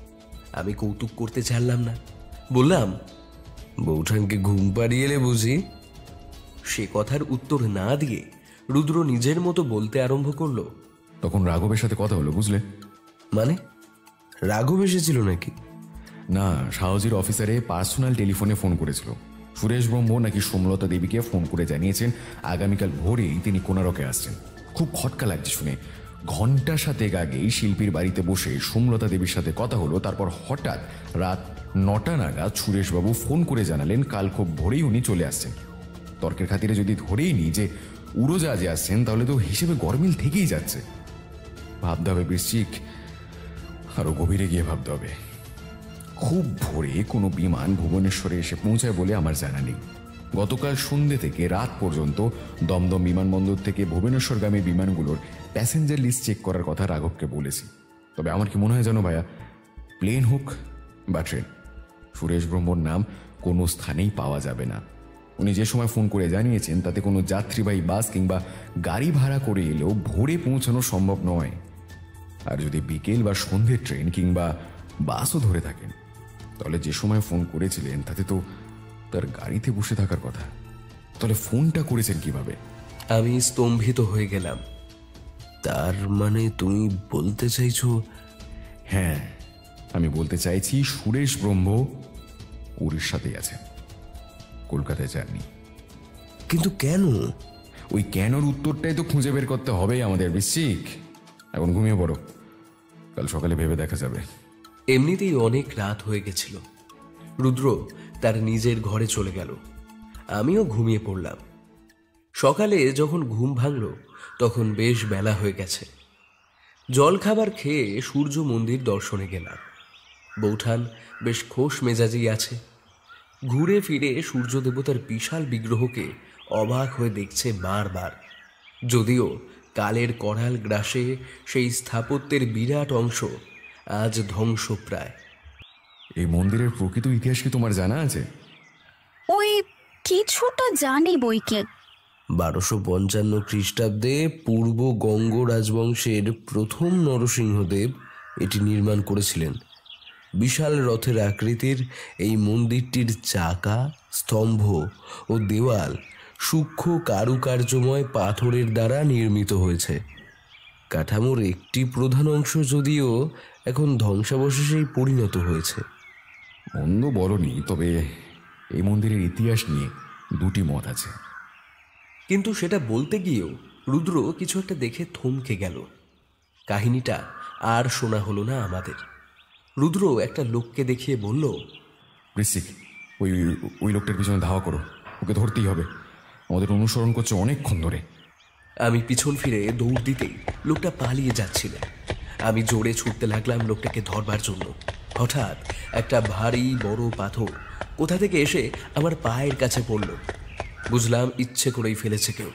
আমি কৌতুক করতে চাইলাম না, বললাম, বৌঠানকে ঘুম পাড়িয়ে এলে বুঝি? সে কথার উত্তর না দিয়ে রুদ্র নিজের মতো বলতে আরম্ভ করলো, তখন রাঘবের সাথে কথা হলো, বুঝলে? মানে রাঘব এসেছিল নাকি? না, শাহজির অফিসারে পার্সোনাল টেলিফোনে ফোন করেছিল। সুরেশ ব্রহ্ম নাকি সোমলতা দেবীকে ফোন করে জানিয়েছেন আগামীকাল ভোরেই তিনি কোনারকে আসছেন। খুব খটকা লাগছে শুনে। ঘন্টা 7 আগেই শিল্পীর বাড়িতে বসে সোমলতা দেবীর সাথে কথা হলো। তারপর হঠাৎ রাত 9টা নাগাদ সুরেশবাবু ফোন করে জানালেন কাল খুব ভোরেই উনি চলে আসছেন। তর্কের খাতিরে যদি ধরেই নিই যে উড়োজাহাজে আসছেন, তাহলে তো হিসেবে গরমিল থেকেই যাচ্ছে। ভাবতে হবে বৃশ্চিক, আরো গভীরে গিয়ে ভাবতে হবে। খুব ভোরে কোনো বিমান ভুবনেশ্বরে এসে পৌঁছায় বলে আমার জানা নেই। গতকাল সন্ধ্যে থেকে রাত পর্যন্ত দমদম বিমানবন্দর থেকে ভুবনেশ্বরগামী বিমানগুলোর প্যাসেঞ্জার লিস্ট চেক করার কথা রাঘবকে বলেছি। তবে আমার কি মনে হয় জানো ভাইয়া, প্লেন হোক বা ট্রেন, সুরেশ ব্রহ্মর নাম কোনো স্থানেই পাওয়া যাবে না। উনি যে সময় ফোন করে জানিয়েছেন তাতে কোনো যাত্রীবাহী বাস কিংবা গাড়ি ভাড়া করে এলেও ভোরে পৌঁছানো সম্ভব নয়। আর যদি বিকেল বা সন্ধ্যের ট্রেন কিংবা বাসও ধরে থাকেন, তাহলে যে সময় ফোন করেছিলেন তাতে তো তার গাড়িতে বসে থাকার কথা। তাহলে ফোনটা করেছেন কিভাবে? আমি স্তম্ভিত হয়ে গেলাম। তার মানে তুমি বলতে চাইছো? হ্যাঁ, আমি বলতে চাইছি সুরেশ ব্রহ্ম উড়িষ্যাতেই আছেন, কলকাতায় যাননি। কিন্তু কেন? ওই কেনর উত্তরটাই তো খুঁজে বের করতে হবে আমাদের বৃশ্চিক। এখন ঘুমিয়ে পড়ো, কাল সকালে ভেবে দেখা যাবে। এমনিতেই অনেক রাত হয়ে গেছিল। রুদ্র তার নিজের ঘরে চলে গেল, আমিও ঘুমিয়ে পড়লাম। সকালে যখন ঘুম ভাঙল তখন বেশ বেলা হয়ে গেছে। জলখাবার খেয়ে সূর্য মন্দির দর্শনে গেলাম। বৌঠান বেশ খোশ মেজাজেই আছে। ঘুরে ফিরে সূর্য দেবতার বিশাল বিগ্রহকে অবাক হয়ে দেখছে বারবার। যদিও কালের করাল গ্রাসে সেই স্থাপত্যের বিরাট অংশ আজ ধ্বংসপ্রায়। এই মন্দিরের প্রকৃত ইতিহাস কি তোমার জানা আছে? ওই কিছুটা জানি বইকে। 1255 খ্রিস্টাব্দে পূর্ব গঙ্গ রাজবংশের প্রথম নরসিংহদেব এটি নির্মাণ করেছিলেন। বিশাল রথের আকৃতির এই মন্দিরটির চাকা, স্তম্ভ ও দেওয়াল সূক্ষ্ম কারুকার্যময় পাথরের দ্বারা নির্মিত হয়েছে। কাঠামোর একটি প্রধান অংশ যদিও এখন ধ্বংসাবশেষেই পরিণত হয়েছে। মন্দ বলনি, তবে এই মন্দিরের ইতিহাস নিয়ে দুটি মত আছে। কিন্তু সেটা বলতে গিয়েও রুদ্র কিছু একটা দেখে থমকে গেল। কাহিনীটা আর শোনা হলো না আমাদের। রুদ্র একটা লোককে দেখিয়ে বলল, ঋষিক, ওই ওই লোকটার পিছনে ধাওয়া করো, ওকে ধরতেই হবে। আমাদের অনুসরণ করছে অনেকক্ষণ ধরে। আমি পিছন ফিরে দৌড় দিতেই লোকটা পালিয়ে যাচ্ছিল। আমি জোরে ছুটতে লাগলাম লোকটাকে ধরবার জন্য। হঠাৎ একটা ভারী বড় পাথর কোথা থেকে এসে আমার পায়ের কাছে পড়ল। বুঝলাম ইচ্ছে করেই ফেলেছে কেউ।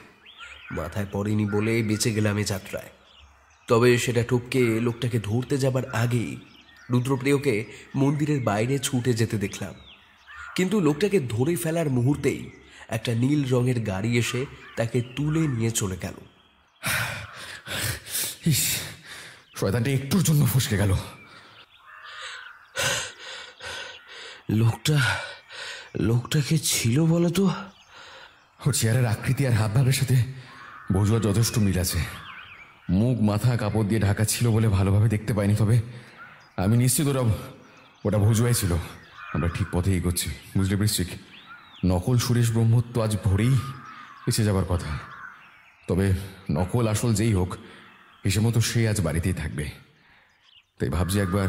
মাথায় পড়েনি বলে বেঁচে গেলাম এ যাত্রায়। তবে সেটা টপকে লোকটাকে ধরতে যাবার আগেই রুদ্রপ্রিয়কে মন্দিরের বাইরে ছুটে যেতে দেখলাম। কিন্তু লোকটাকে ধরে ফেলার মুহূর্তেই একটা নীল রঙের গাড়ি এসে তাকে তুলে নিয়ে চলে গেল। ইস, শয়তানটা একটুর জন্য ফসকে গেল। লোকটাকে ছিল বলো তো? ওর চেয়ারের আকৃতি আর হাবভাবের সাথে বজুয়ার যথেষ্ট মিল আছে। মুখ মাথা কাপড় দিয়ে ঢাকা ছিল বলে ভালোভাবে দেখতে পাইনি, তবে আমি নিশ্চিত ওটা ভজুয়াই ছিল। আমরা ঠিক পথে এগোচ্ছি, বুঝলে বৃশ্চিক? নকল সুরেশ ব্রহ্ম তো আজ ভোরেই এসে যাবার কথা। তবে নকল আসল যেই হোক, হিসেব মতো সে আজ বাড়িতেই থাকবে। তাই ভাবছি একবার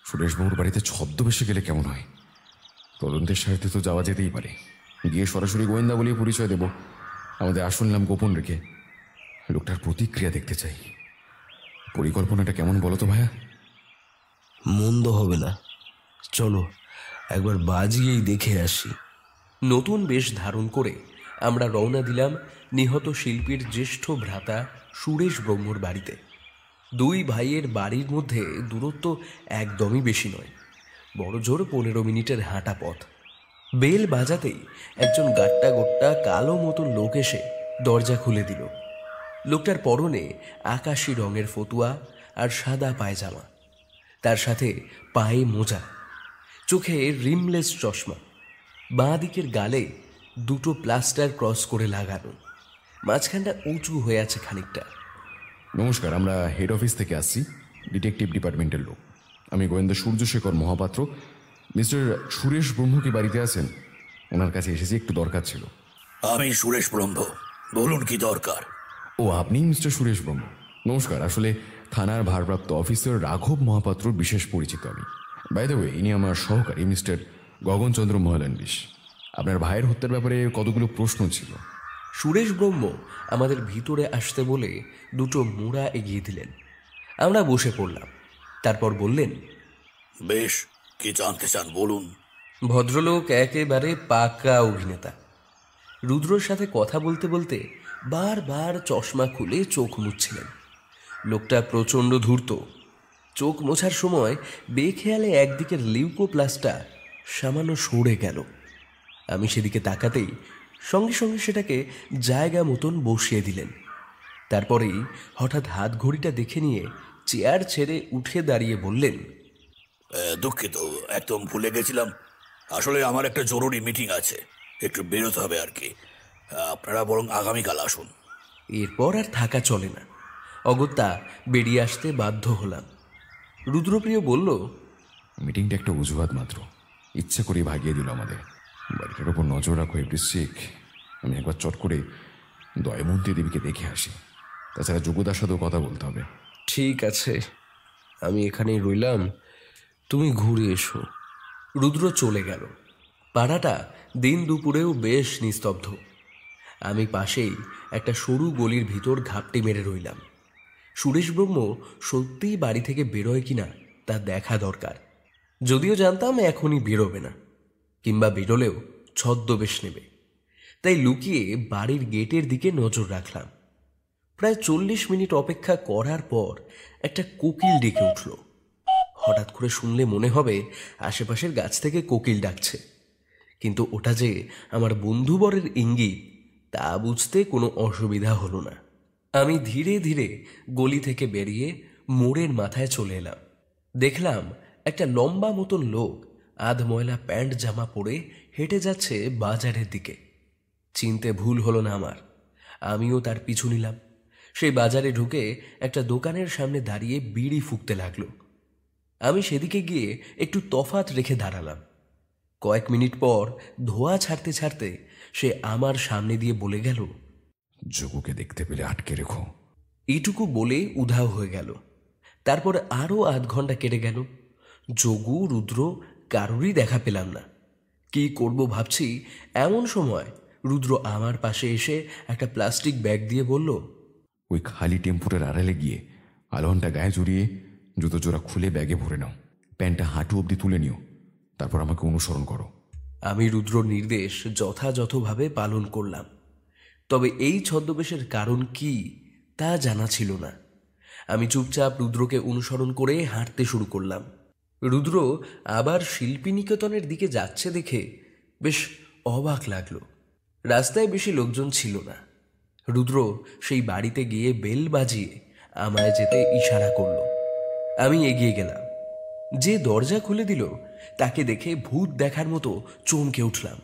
সুরেশবাবুর বাড়িতে ছদ্মবেশে গেলে কেমন হয়। তদন্তের স্বার্থে তো যাওয়া যেতেই পারে। গিয়ে সরাসরি গোয়েন্দা বলেই পরিচয় দেব, আমাদের আসল নাম গোপন রেখে। লোকটার প্রতিক্রিয়া দেখতে চাই। পরিকল্পনাটা কেমন বলো তো ভাইয়া? মন্দ হবে না, চলো একবার বাজিয়েই দেখে আসি। নতুন বেশ ধারণ করে আমরা রওনা দিলাম নিহত শিল্পীর জ্যেষ্ঠ ভ্রাতা সুরেশ ব্রহ্মর বাড়িতে। দুই ভাইয়ের বাড়ির মধ্যে দূরত্ব একদমই বেশি নয়, বড়জোর 15 মিনিটের হাঁটা পথ। বেল বাজাতেই একজন গাট্টা গোট্টা কালো মতো লোক এসে দরজা খুলে দিল। লোকটার পরনে আকাশি রঙের ফতুয়া আর সাদা পায়জামা, তার সাথে পায়ে মোজা, চোখে রিমলেস চশমা, বাঁ দিকের গালে দুটো প্লাস্টার ক্রস করে লাগানো, মাঝখানটা উঁচু হয়ে আছে খানিকটা। নমস্কার, আমরা হেড অফিস থেকে আসছি, ডিটেকটিভ ডিপার্টমেন্টের লোক। আমি গোয়েন্দা সূর্যশেখর মহাপাত্র। মিস্টার সুরেশ ব্রহ্ম কি বাড়িতে আছেন? ওনার কাছে এসেছি, একটু দরকার ছিল। আমি সুরেশ ব্রহ্ম, বলুন কি দরকার? ও, আপনি মিস্টার সুরেশ ব্রহ্ম? নমস্কার, আসলে থানার ভারপ্রাপ্ত অফিসার রাঘব মহাপাত্রর বিশেষ পরিচিত আমি। বাই দ্য ওয়ে, ইনি আমার সহকারী মিস্টার গগনচন্দ্র মহালনবিশ। আপনার ভাইয়ের হত্যার ব্যাপারে কতগুলো প্রশ্ন ছিল। সুরেশ ব্রহ্ম আমাদের ভিতরে আসতে বলে দুটো মোড়া এগিয়ে দিলেন। আমরা বসে পড়লাম। তারপর বললেন, বেশ, কি জানতে চান বলুন। ভদ্রলোক একেবারে পাকা অভিনেতা। রুদ্রর সাথে কথা বলতে বলতে বারবার চশমা খুলে চোখ মুছছিলেন। লোকটা প্রচণ্ড ধূর্ত। চোখ মোছার সময় বেখেয়ালে একদিকের লিউকোপ্লাস্টটা সামান্য সরে গেল। আমি সেদিকে তাকাতেই সঙ্গে সঙ্গে সেটাকে জায়গা মতন বসিয়ে দিলেন। তারপরেই হঠাৎ হাত ঘড়িটা দেখে নিয়ে চেয়ার ছেড়ে উঠে দাঁড়িয়ে বললেন, দুঃখিত, একদম ভুলে গেছিলাম। আসলে আমার একটা জরুরি মিটিং আছে, একটু বেরোতে হবে আর কি। আপনারা বরং আগামীকাল আসুন। এরপর আর থাকা চলে না, অগত্যা বেরিয়ে আসতে বাধ্য হলাম। রুদ্রপ্রিয় বলল, মিটিংটা একটা অজুহাত মাত্র, ইচ্ছে করে ভাগিয়ে দিল আমাদের। বাড়িটার ওপর নজর রাখো বৃশ্চিক। আমি একবার চট করে দয়মন্তী দেবীকে দেখে আসি, তাছাড়া যোগদার সাথেও কথা বলতে হবে। ঠিক আছে, আমি এখানেই রইলাম, তুমি ঘুরে এসো। রুদ্র চলে গেল। পাড়াটা দিন দুপুরেও বেশ নিস্তব্ধ। আমি পাশেই একটা সরু গলির ভিতর ঘাপটি মেরে রইলাম। সুরেশ ব্রহ্ম সত্যিই বাড়ি থেকে বেরোয় কিনা তা দেখা দরকার। যদিও জানতাম এখনই বেরোবে না, কিংবা বেরোলেও ছদ্মবেশ নেবে, তাই লুকিয়ে বাড়ির গেটের দিকে নজর রাখলাম। প্রায় 40 মিনিট অপেক্ষা করার পর একটা কোকিল ডেকে উঠল। হঠাৎ করে শুনলে মনে হবে আশেপাশের গাছ থেকে কোকিল ডাকছে, কিন্তু ওটা যে আমার বন্ধুবরের ইঙ্গিত তা বুঝতে কোনো অসুবিধা হলো না। আমি ধীরে ধীরে গলি থেকে বেরিয়ে মোড়ের মাথায় চলে এলাম। দেখলাম একটা লম্বা মতন লোক আধময়লা প্যান্ট জামা পরে হেঁটে যাচ্ছে বাজারের দিকে। চিনতে ভুল হলো না আমার, আমিও তার পিছু নিলাম। সেই বাজারে ঢুকে একটা দোকানের সামনে দাঁড়িয়ে বিড়ি ফুঁকতে লাগলো। আমি সেদিকে গিয়ে একটু তফাৎ রেখে দাঁড়ালাম। কয়েক মিনিট পর ধোঁয়া ছাড়তে ছাড়তে সে আমার সামনে দিয়ে বলে গেল, যোগুকে দেখতে পেলে আটকে রেখো। এইটুকু বলে উধাও হয়ে গেল। তারপর আরও আধ ঘন্টা কেটে গেল। যোগু, রুদ্র কারোরই দেখা পেলাম না। কি করব ভাবছি, এমন সময় রুদ্র আমার পাশে এসে একটা প্লাস্টিক ব্যাগ দিয়ে বলল, ওই খালি টেম্পুটার আড়ালে গিয়ে আলোহনটা গায়ে জড়িয়ে জুতো জোড়া খুলে ব্যাগে ভরে নাও, প্যান্টটা হাঁটু অবধি তুলে নিও, তারপর আমাকে অনুসরণ করো। আমি রুদ্রর নির্দেশ যথাযথভাবে পালন করলাম। তবে এই ছদ্মবেশের কারণ কি তা জানা ছিল না। আমি চুপচাপ রুদ্রকে অনুসরণ করে হাঁটতে শুরু করলাম। রুদ্র আবার শিল্পীনিকেতনের দিকে যাচ্ছে দেখে বেশ অবাক লাগলো। রাস্তায় বেশি লোকজন ছিল না। রুদ্র সেই বাড়িতে গিয়ে বেল বাজিয়ে আমায় যেতে ইশারা করল। আমি এগিয়ে গেলাম। যে দরজা খুলে দিল তাকে দেখে ভূত দেখার মতো চমকে উঠলাম,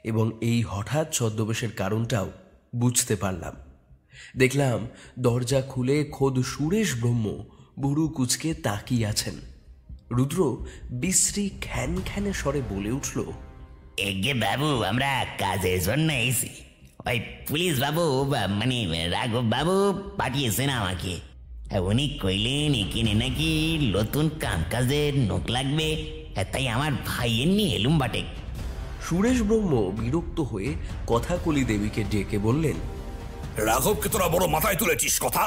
এবং এই হঠাৎ ছদ্মবেশের কারণটাও বুঝতে পারলাম। দেখলাম দরজা খুলে খোদ সুরেশ ব্রহ্ম বুড়ো কুচকে তাকিয়ে আছেন। রুদ্র বিশ্রী খ্যান খ্যানে স্বরে বলে উঠল, এগে বাবু, আমরা কাজের জন্য এসি। ওই পুলিশ বাবু মানে রাঘব বাবু পাঠিয়েছেন আমাকে। উনি কইলেন এখানে নাকি নতুন কাম কাজের নোক লাগবে, তাই আমার ভাইয়ের নিয়ে এলুম বাটে। সুরেশ ব্রহ্ম বিরক্ত হয়ে কথাকলি দেবীকে ডেকে বললেন, রাঘবকে তোরা বড় মাথায় তুলেছিস কথা?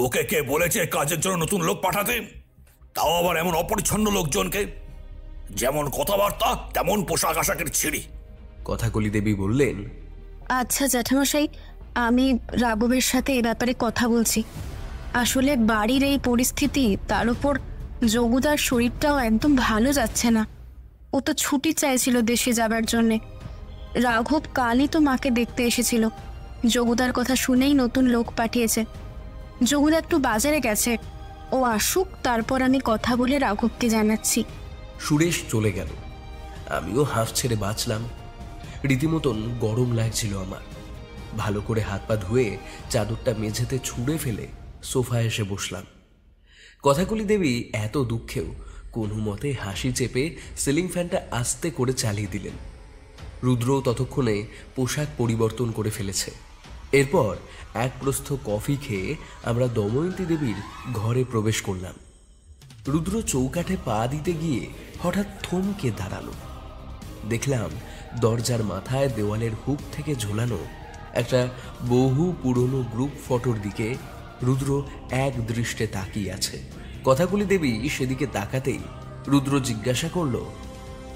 ওকে কে বলেছে কাজের জন্য নতুন লোক পাঠাতে? তাও আবার এমন অপরিচ্ছন্ন লোকজনকে। যেমন কথাবার্তা তেমন পোশাক আশাকের ছিঁড়ি। কথাকলি দেবী বললেন, আচ্ছা জ্যাঠামশাই, আমি রাঘবের সাথে এ ব্যাপারে কথা বলছি। আসলে বাড়ির এই পরিস্থিতি, তার উপর যোগুদার শরীরটাও একদম ভালো যাচ্ছে না। ও তো ছুটি চাইছিল দেশে যাবার জন্যে। রাঘব কালই তো মাকে দেখতে এসেছিল। যোগুদার কথা শুনেই নতুন লোক পাঠিয়েছে। যোগুদা একটু বাজারে গেছে, ও আসুক, তারপর আমি কথা বলে রাঘবকে জানাচ্ছি। সুরেশ চলে গেল। আমিও হাঁফ ছেড়ে বাঁচলাম। রীতিমতন গরম লাগছিল আমার। ভালো করে হাত পা ধুয়ে চাদরটা মেঝেতে ছুঁড়ে ফেলে সোফায় এসে বসলাম। কথাকলি দেবী এত দুঃখেও কোনো মতে হাসি চেপে সিলিং ফ্যানটা আস্তে করে চালিয়ে দিলেন। রুদ্র ততক্ষণে পোশাক পরিবর্তন করে ফেলেছে। এরপর এক প্রস্থ কফি খেয়ে আমরা দময়ন্তী দেবীর ঘরে প্রবেশ করলাম। রুদ্র চৌকাঠে পা দিতে গিয়ে হঠাৎ থমকে দাঁড়ালো। দেখলাম দরজার মাথায় দেওয়ালের হুক থেকে ঝোলানো একটা বহু পুরনো গ্রুপ ফটোর দিকে রুদ্র এক দৃষ্টে তাকিয়ে আছে। কথাকলি দেবী সেদিকে তাকাতেই রুদ্র জিজ্ঞাসা করল,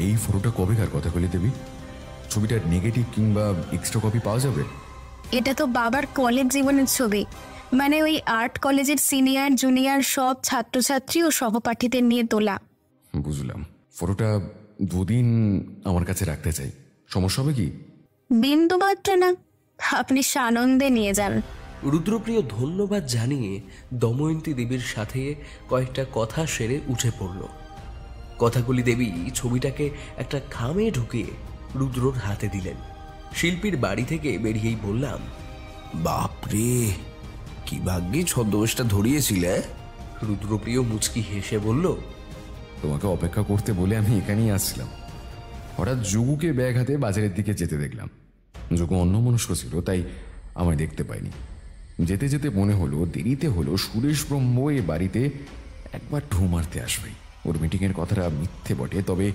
এই ফটোটা কবেকার কথাকলি দেবী? ছবিটার নেগেটিভ কিংবা এক্সট্রা কপি পাওয়া যাবে? এটা তো বাবার কলেজ জীবনের ছবি, মানে ওই আর্ট কলেজের সিনিয়র জুনিয়র সব ছাত্রছাত্রী ও সহপাঠীদের নিয়ে তোলা। বুঝলাম। ফটোটা 2 দিন আমার কাছে রাখতে চাই, সমস্যা হবে কি? বিন্দুমাত্র না, আপনি সানন্দে নিয়ে যান। রুদ্রপ্রিয় ধন্যবাদ জানিয়ে দময়ন্তী দেবীর সাথে কয়েকটা কথা সেরে উঠে পড়ল। কথাকলি দেবী ছবিটাকে একটা খামে ঢুকিয়ে রুদ্রর হাতে দিলেন। শিল্পীর বাড়ি থেকে বেরিয়েই বললাম, বাপরে, কি ভাগ্যে ছদ্মবেশটা ধরিয়েছিলে। রুদ্রপ্রিয় মুচকি হেসে বলল, তোমাকে অপেক্ষা করতে বলে আমি এখানেই আসছিলাম। হঠাৎ যোগুকে ব্যাগ হাতে বাজারের দিকে যেতে দেখলাম। যোগু অন্যমনস্ক ছিল, তাই আমায় দেখতে পাইনি। যেতে যেতে মনে হলো দেরিতে হলো সুরেশ ব্রহ্ম এ বাড়িতে একবার ঢু মারতে আসবে। ওর মিটিংয়ের কথাটা মিথ্যে বটে, তবে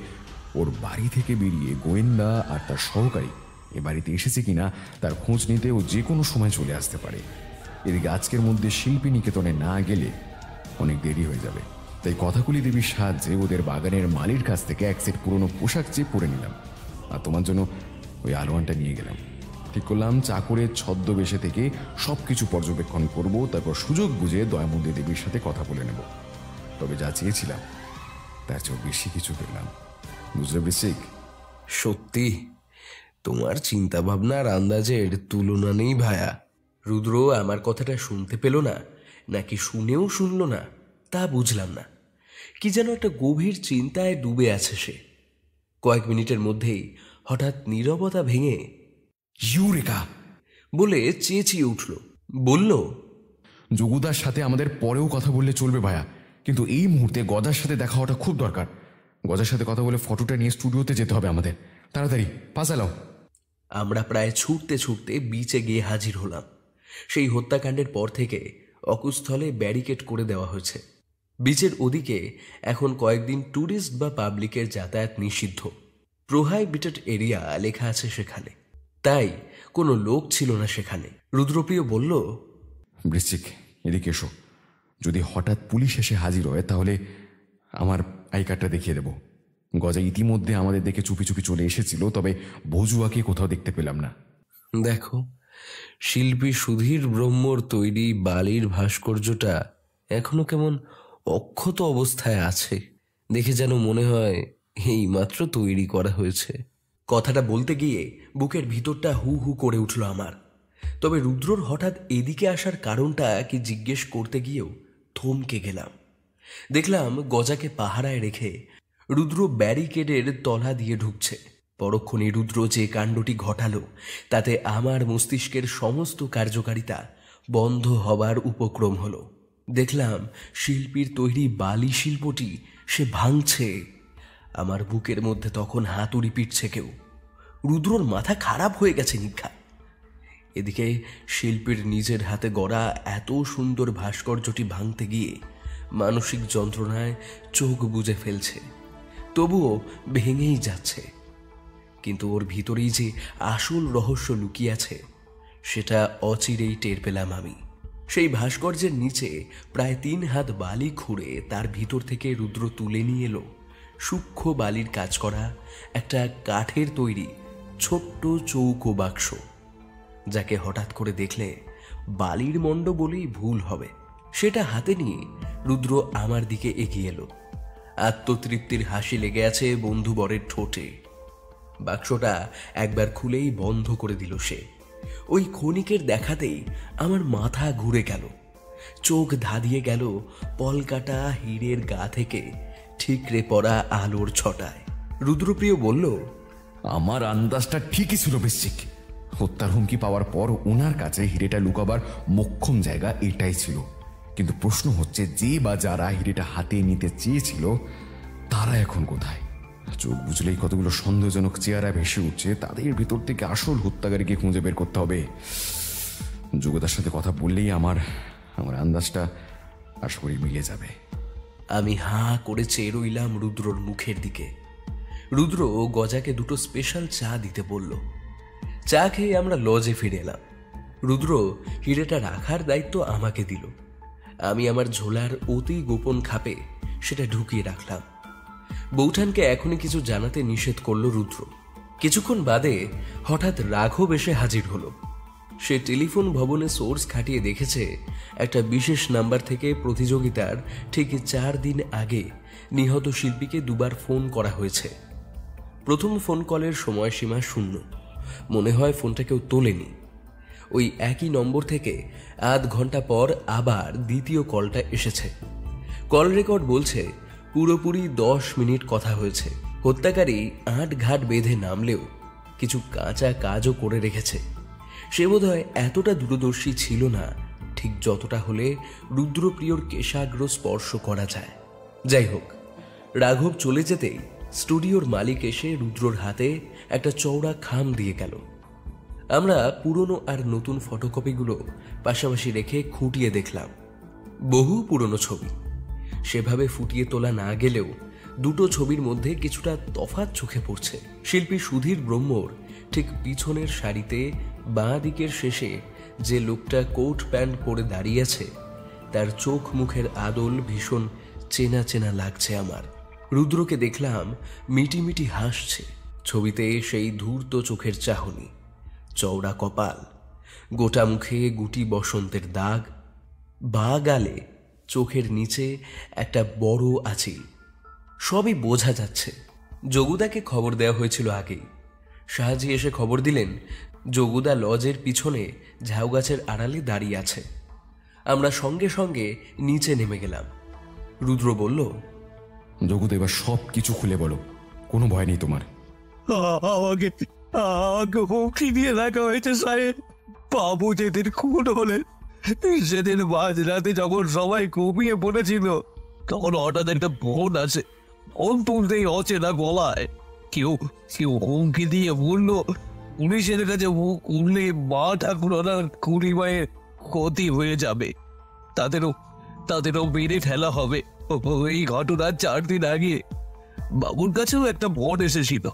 ওর বাড়ি থেকে বেরিয়ে গোয়েন্দা আর তার সহকারী এ বাড়িতে এসেছে কিনা তার খোঁজ নিতে ও যে কোনো সময় চলে আসতে পারে। এদিকে আজকের মধ্যে শিল্পী নিকেতনে না গেলে অনেক দেরি হয়ে যাবে। তাই কথাকুলি দেবীর সাহায্যে ওদের বাগানের মালির কাছ থেকে এক সেট পুরনো পোশাক চেয়ে পরে নিলাম, আর তোমার জন্য ওই আলোয়ানটা নিয়ে গেলাম। ঠিক করলাম চাকরের ছদ্মবেশে থেকে সবকিছু পর্যবেক্ষণ করব, তারপর সুযোগ বুঝে দয়ামুন্দি দেবীর সাথে কথা বলে নেব। তবে যা চেয়েছিলাম তার চেয়েও বেশি কিছু পেলাম, বুঝলে বৃশ্চিক? সত্যি তোমার চিন্তা ভাবনার আন্দাজের তুলনা নেই ভায়া। রুদ্র আমার কথাটা শুনতে পেল না নাকি শুনেও শুনল না তা বুঝলাম না। কি যেন একটা গভীর চিন্তায় ডুবে আছে সে। কয়েক মিনিটের মধ্যেই হঠাৎ নীরবতা ভেঙে ইউরেকা বলে চেঁচিয়ে উঠল। বলল, যোগুদার সাথে আমাদের পরেও কথা বললে চলবে ভায়া, কিন্তু এই মুহূর্তে গজার সাথে দেখা হওয়াটা খুব দরকার। গজার সাথে কথা বলে ফটোটা নিয়ে স্টুডিওতে যেতে হবে আমাদের, তাড়াতাড়ি পা চালাও। আমরা প্রায় ছুটতে ছুটতে বিচে গিয়ে হাজির হলাম। সেই হত্যাকাণ্ডের পর থেকে অকুস্থলে ব্যারিকেড করে দেওয়া হয়েছে। বিচের ওদিকে এখন কয়েকদিন ট্যুরিস্ট বা পাবলিকের যাতায়াত নিষিদ্ধ, প্রোহাইবিটেড এরিয়া লেখা আছে সেখানে। তাই কোনো লোক ছিল না সেখানে। রুদ্রপ্রিয় বলল, বৃশ্চিক এদিকে এসো, যদি হঠাৎ পুলিশ এসে হাজির হয় তাহলে আমার আই কার্ডটা দেখিয়ে দেব। গজা ইতিমধ্যে আমাদের দেখে চুপি চুপি চলে এসেছিল, তবে ভজুয়াকে কোথাও দেখতে পেলাম না। দেখো, শিল্পী সুধীর ব্রহ্মর তৈরি বালির ভাস্কর্যটা এখনো কেমন অক্ষত অবস্থায় আছে। দেখে যেন মনে হয় এই মাত্র তৈরি করা হয়েছে। কথাটা বলতে গিয়ে বুকের ভিতরটা হু হু করে উঠল আমার। তবে রুদ্রর হঠাৎ এদিকে আসার কারণটা কি জিজ্ঞেস করতে গিয়েও থমকে গেলাম। দেখলাম গজাকে পাহারায় রেখে রুদ্র ব্যারিকেডের তলা দিয়ে ঢুকছে। পরক্ষণে রুদ্র যে কাণ্ডটি ঘটালো তাতে আমার মস্তিষ্কের সমস্ত কার্যকারিতা বন্ধ হবার উপক্রম হলো। দেখলাম শিল্পীর তৈরি বালি শিল্পটি সে ভাঙছে। আমার বুকের মধ্যে তখন হাতুড়ি পিটছে কেউ। রুদ্রর মাথা খারাপ হয়ে গেছে নিক্ষা। এদিকে শিল্পীর নিজের হাতে গড়া এত সুন্দর ভাস্কর্যটি ভাঙতে গিয়ে মানসিক যন্ত্রণায় চোখ বুজে ফেলছে, তবুও ভেঙেই যাচ্ছে। কিন্তু ওর ভিতরেই যে আসল রহস্য লুকিয়ে আছে সেটা অচিরেই টের পেলাম আমি। সেই ভাস্কর্যের নিচে প্রায় 3 হাত বালি খুঁড়ে তার ভিতর থেকে রুদ্র তুলে নিয়ে এলো সূক্ষ্ম বালির কাজ করা একটা কাঠের তৈরি ছোট্ট চৌকো বাক্স, যাকে হঠাৎ করে দেখলে বালির মণ্ড বলেই ভুল হবে। সেটা হাতে নিয়ে রুদ্র আমার দিকে এগিয়ে এলো। আত্মতৃপ্তির হাসি লেগে আছে বন্ধুবরের ঠোঁটে। বাক্সটা একবার খুলেই বন্ধ করে দিল সে। ওই ক্ষণিকের দেখাতেই আমার মাথা ঘুরে গেল, চোখ ধাঁধিয়ে গেল পলকাটা হীরের গা থেকে ঠিকরে পড়া আলোর ছটায়। রুদ্রপ্রিয় বলল, আমার আন্দাজটা ঠিকই ছিল বৃশ্চিক। হত্যার হুমকি পাওয়ার পর ওনার কাছে হিরেটা লুকাবার মোক্ষম জায়গা এটাই ছিল। কিন্তু প্রশ্ন হচ্ছে, যে বা যারা হিরেটা হাতে নিতে চেয়েছিল তারা এখন কোথায়? চোখ বুঝলেই কতগুলো সন্দেহজনক চেহারা ভেসে উঠছে। তাদের ভিতর থেকে আসল হত্যাকারীকে খুঁজে বের করতে হবে। যোগদার সাথে কথা বললেই আমার আন্দাজটা আশা করি মিলে যাবে। আমি হাঁ করে চেয়ে রইলাম রুদ্রর মুখের দিকে। রুদ্র গজাকে 2টো স্পেশাল চা দিতে বলল। চা খেয়ে আমরা লজে ফিরে এলাম। রুদ্র হিরেটা রাখার দায়িত্ব আমাকে দিল। আমি আমার ঝোলার অতি গোপন খাপে সেটা ঢুকিয়ে রাখলাম। বৌঠানকে এখনই কিছু জানাতে নিষেধ করল রুদ্র। কিছুক্ষণ বাদে হঠাৎ রাঘব এসে হাজির হলো। সে টেলিফোন ভবনে সোর্স খাটিয়ে দেখেছে একটা বিশেষ নাম্বার থেকে প্রতিযোগিতার ঠিক 4 দিন আগে নিহত শিল্পীকে 2বার ফোন করা হয়েছে। প্রথম ফোন কলের সময়সীমা 0, মনে হয় ফোনটা কেউ তোলেনি। ওই একই নম্বর থেকে আধ ঘন্টা পর আবার দ্বিতীয় কলটা এসেছে। কল রেকর্ড বলছে পুরোপুরি 10 মিনিট কথা হয়েছে। হত্যাকারী আট ঘাট বেঁধে নামলেও কিছু কাঁচা কাজও করে রেখেছে। সে বোধহয় এতটা দূরদর্শী ছিল না ঠিক যতটা হলে রুদ্রপ্রিয়র কেশাগ্র স্পর্শ করা যায়। যাই হোক, রাঘব চলে যেতেই স্টুডিওর মালিক এসে রুদ্রর হাতে একটা চওড়া খাম দিয়ে গেল। আমরা পুরনো আর নতুন ফটোকপিগুলো পাশাপাশি রেখে খুঁটিয়ে দেখলাম। বহু পুরনো ছবি, সেভাবে ফুটিয়ে তোলা না গেলেও 2টো ছবির মধ্যে কিছুটা তফাৎ চোখে পড়ছে। শিল্পী সুধীর ব্রহ্মর ঠিক পিছনের সারিতে বাঁ দিকের শেষে যে লোকটা কোট প্যান্ট পরে দাঁড়িয়ে আছে তার চোখ মুখের আদল ভীষণ চেনা চেনা লাগছে আমার। রুদ্রকে দেখলাম মিটিমিটি হাসছে। ছবিতে সেই ধূর্ত চোখের চাহনি, চওড়া কপাল, গোটা মুখে গুটি বসন্তের দাগ, বা গালে চোখের নিচে একটা বড় আঁচিল, সবই বোঝা যাচ্ছে। যোগুদাকে খবর দেওয়া হয়েছিল আগেই। সাহাজি এসে খবর দিলেন যোগুদা লজের পিছনে ঝাউগাছের আড়ালে দাঁড়িয়ে আছে। আমরা সঙ্গে সঙ্গে নিচে নেমে গেলাম। রুদ্র বলল, যোগুদা, এবার সব কিছু খুলে বলো, কোনো ভয় নেই তোমার। আমাকে হুমকি দিয়ে রাখা হয়েছে সাহেব। বাবু যেদিন খুন হলেন সেদিন মাঝরাতে যখন সবাই ঘুমিয়ে পড়েছিল তখন হঠাৎ একটা ফোন আছে। ফোন তুলতেই অচেনা গলায় কেউ কেউ হুমকি দিয়ে বলল পুলিশের কাছে মুখ খুললে মা ঠাকুরার কুড়ি মায়ের ক্ষতি হয়ে যাবে, তাদেরও মেরে ফেলা হবে। এই ঘটনার 4 দিন আগে বাবুর কাছেও একটা ফোন এসেছিল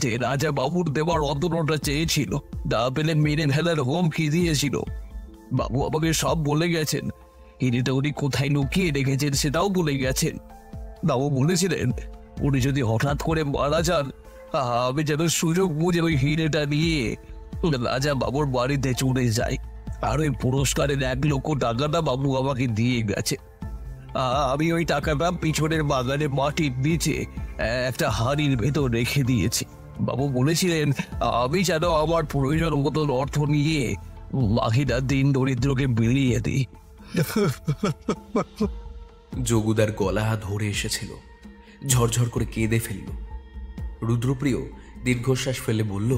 যে রাজা বাবুর দেওয়ার রত্নটা চেয়েছিল, না পেলে মেরে ফেলার হুমকি দিয়েছিল। বাবু আমাকে সব বলে গেছেন, হিরেটা উনি কোথায় লুকিয়ে রেখেছেন সেটাও বলে গেছেন। বাবু বলেছিলেন উনি যদি হঠাৎ করে মারা যান আমি যেন সুযোগ বুঝে ওই হিরেটা নিয়ে রাজা বাবুর বাড়িতে চলে যাই। আর ওই পুরস্কারের 1 লক্ষ টাকাটা বাবু আমাকে দিয়ে গেছে। আমি ওই টাকাটা পিছনের বাগানে মাটির নিচে একটা হাড়ির ভেতর রেখে দিয়েছি। বাবু বলেছিলেন আমি যেন আমার প্রয়োজন মতন অর্থ নিয়ে বাকিটা দিন দরিদ্রকে বিলিয়ে দিই। যোগুদার গলা ধরে এসেছিল, ঝরঝর করে কেঁদে ফেলল। রুদ্রপ্রিয় দীর্ঘশ্বাস ফেলে বলল,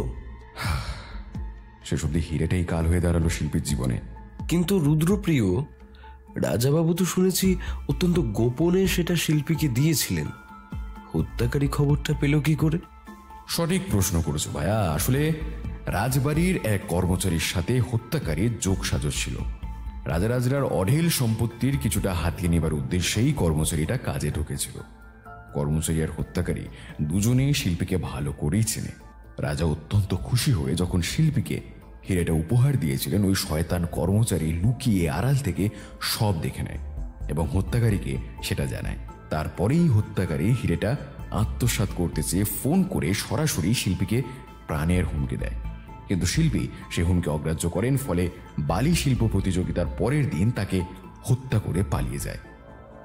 শেষ অব্দি হিরেটাই কাল হয়ে দাঁড়ালো শিল্পীর জীবনে। কিন্তু রুদ্রপ্রিয়, রাজাবাবু তো শুনেছি অত্যন্ত গোপনে সেটা শিল্পীকে দিয়েছিলেন। হত্যাকারী খবরটা পেল কি করে? সঠিক প্রশ্ন করেছো ভাইয়া। আসলে রাজবাড়ির এক কর্মচারীর সাথে হত্যাকারীর যোগসাজশ ছিল। রাজারাজরার অঢেল সম্পত্তির কিছুটা হাতিয়ে নেবার উদ্দেশ্যেই কর্মচারীটা কাজে ঢুকেছিল। কর্মচারী আর হত্যাকারী দুজনেই শিল্পীকে ভালো করেই চেনে। রাজা অত্যন্ত খুশি হয়ে যখন শিল্পীকে হিরেটা উপহার দিয়েছিলেন, ওই শয়তান কর্মচারী লুকিয়ে আড়াল থেকে সব দেখে নেয় এবং হত্যাকারীকে সেটা জানায়। তারপরেই হত্যাকারী হিরেটা আত্মসাৎ করতে চেয়ে ফোন করে সরাসরি শিল্পীকে প্রাণের হুমকি দেয়। কিন্তু শিল্পী সে হুমকি অগ্রাহ্য করেন, ফলে বালি শিল্প প্রতিযোগিতার পরের দিন তাকে হত্যা করে পালিয়ে যায়।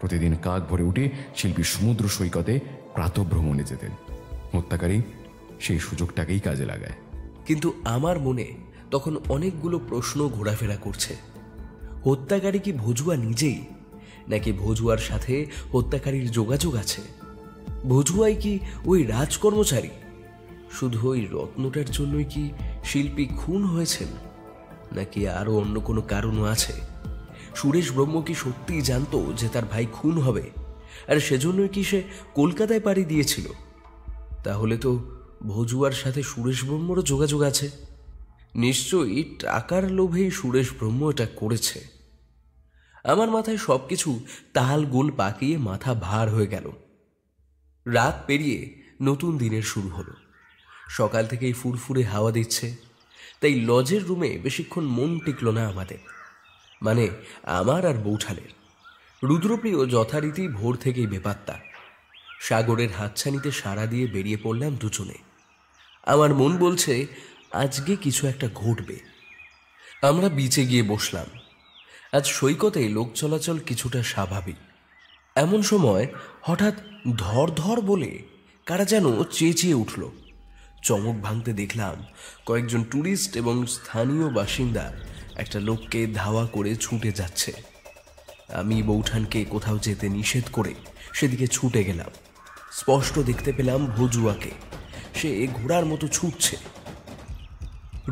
প্রতিদিন কাক ভরে উঠে শিল্পী সমুদ্র সৈকতে প্রাতঃভ্রমণে যেতেন। হত্যাকারী সেই সুযোগটাকেই কাজে লাগায়। কিন্তু আমার মনে তখন অনেকগুলো প্রশ্ন ঘোরাফেরা করছে। হত্যাকারী কি ভজুয়া নিজেই, নাকি ভজুয়ার সাথে হত্যাকারীর যোগাযোগ আছে? ভজুয়াই কি ওই রাজকর্মচারী? শুধু ওই রত্নটার জন্যই কি শিল্পী খুন হয়েছেন, নাকি আরো অন্য কোনো কারণও আছে? সুরেশ ব্রহ্ম কি সত্যিই জানতো যে তার ভাই খুন হবে, আর সেজন্যই কি সে কলকাতায় পাড়ি দিয়েছিল? তাহলে তো ভজুয়ার সাথে সুরেশ ব্রহ্মরও যোগাযোগ আছে। নিশ্চয়ই টাকার লোভেই সুরেশ ব্রহ্ম এটা করেছে। আমার মাথায় সবকিছু তাল গোল পাকিয়ে মাথা ভার হয়ে গেল। রাত পেরিয়ে নতুন দিনের শুরু হলো। সকাল থেকেই ফুরফুরে হাওয়া দিচ্ছে, তাই লজের রুমে বেশিক্ষণ মন টিকল না আমাদের, মানে আমার আর বৌঠালের। রুদ্রপ্রিয় যথারীতি ভোর থেকেই বেপাত্তা। সাগরের হাতছানিতে সাড়া দিয়ে বেরিয়ে পড়লাম দুজনে। আমার মন বলছে আজকে কিছু একটা ঘটবে। আমরা বিচে গিয়ে বসলাম। আজ সৈকতে লোক চলাচল কিছুটা স্বাভাবিক। এমন সময় হঠাৎ ধর ধর বলে কারা যেন চেঁচিয়ে উঠল। চমক ভাঙতে দেখলাম কয়েকজন ট্যুরিস্ট এবং স্থানীয় বাসিন্দা একটা লোককে ধাওয়া করে ছুটে যাচ্ছে। আমি বৌঠানকে কোথাও যেতে নিষেধ করে সেদিকে ছুটে গেলাম। স্পষ্ট দেখতে পেলাম ভজুয়াকে, সে ঘোড়ার মতো ছুটছে।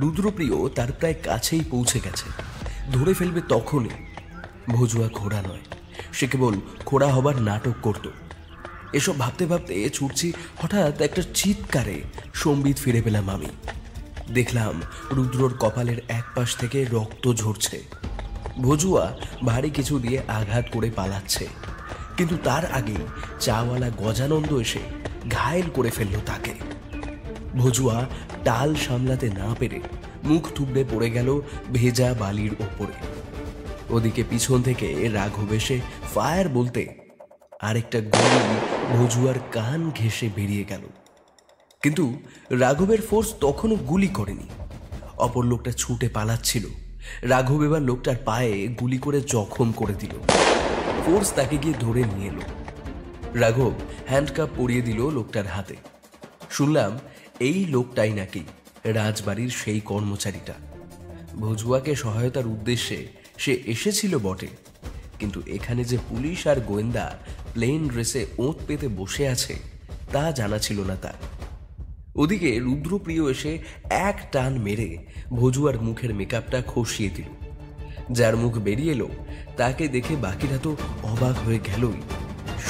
রুদ্রপ্রিয় তার প্রায় কাছেই পৌঁছে গেছে, ধরে ফেলবে তখনই। ভজুয়া ঘোড়া নয়, সে কেবল ঘোড়া হবার নাটক করত। এসব ভাবতে ভাবতে ছুটছি, হঠাৎ একটা চিৎকারে সম্বিত ফিরে পেলাম আমি। দেখলাম রুদ্রর কপালের এক পাশ থেকে রক্ত ঝরছে। ভজুয়া ভারী কিছু দিয়ে আঘাত করে পালাচ্ছে, কিন্তু তার আগেই চাওয়ালা গজানন্দ এসে ঘায়েল করে ফেলল তাকে। ভজুয়া টাল সামলাতে না পেরে মুখ থুবড়ে পড়ে গেল ভেজা বালির ওপরে। ওদিকে পিছন থেকে রাঘব এসে ফায়ার বলতে আরেকটা গুলি ভজুয়ার কান ঘেঁষে বেরিয়ে গেল। কিন্তু রাঘবের ফোর্স তখনও গুলি করেনি। অপর লোকটা ছুটে পালাচ্ছিল। রাঘব এবার লোকটার পায়ে গুলি করে জখম করে দিল। ফোর্স তাকে গিয়ে ধরে নিয়ে এলো। রাঘব হ্যান্ডকাপ পরিয়ে দিল লোকটার হাতে। শুনলাম এই লোকটাই নাকি রাজবাড়ির সেই কর্মচারীটা। ভজুয়াকে সহায়তার উদ্দেশ্যে সে এসেছিল বটে, কিন্তু এখানে যে পুলিশ আর গোয়েন্দা প্লেন ড্রেসে ওঁত পেতে বসে আছে তা জানা ছিল না তার। ওদিকে রুদ্রপ্রিয় এসে এক টান মেরে ভজুয়ার মুখের মেকআপটা খসিয়ে দিল। যার মুখ বেরিয়ে এলো তাকে দেখে বাকিরা তো অবাক হয়ে গেলই।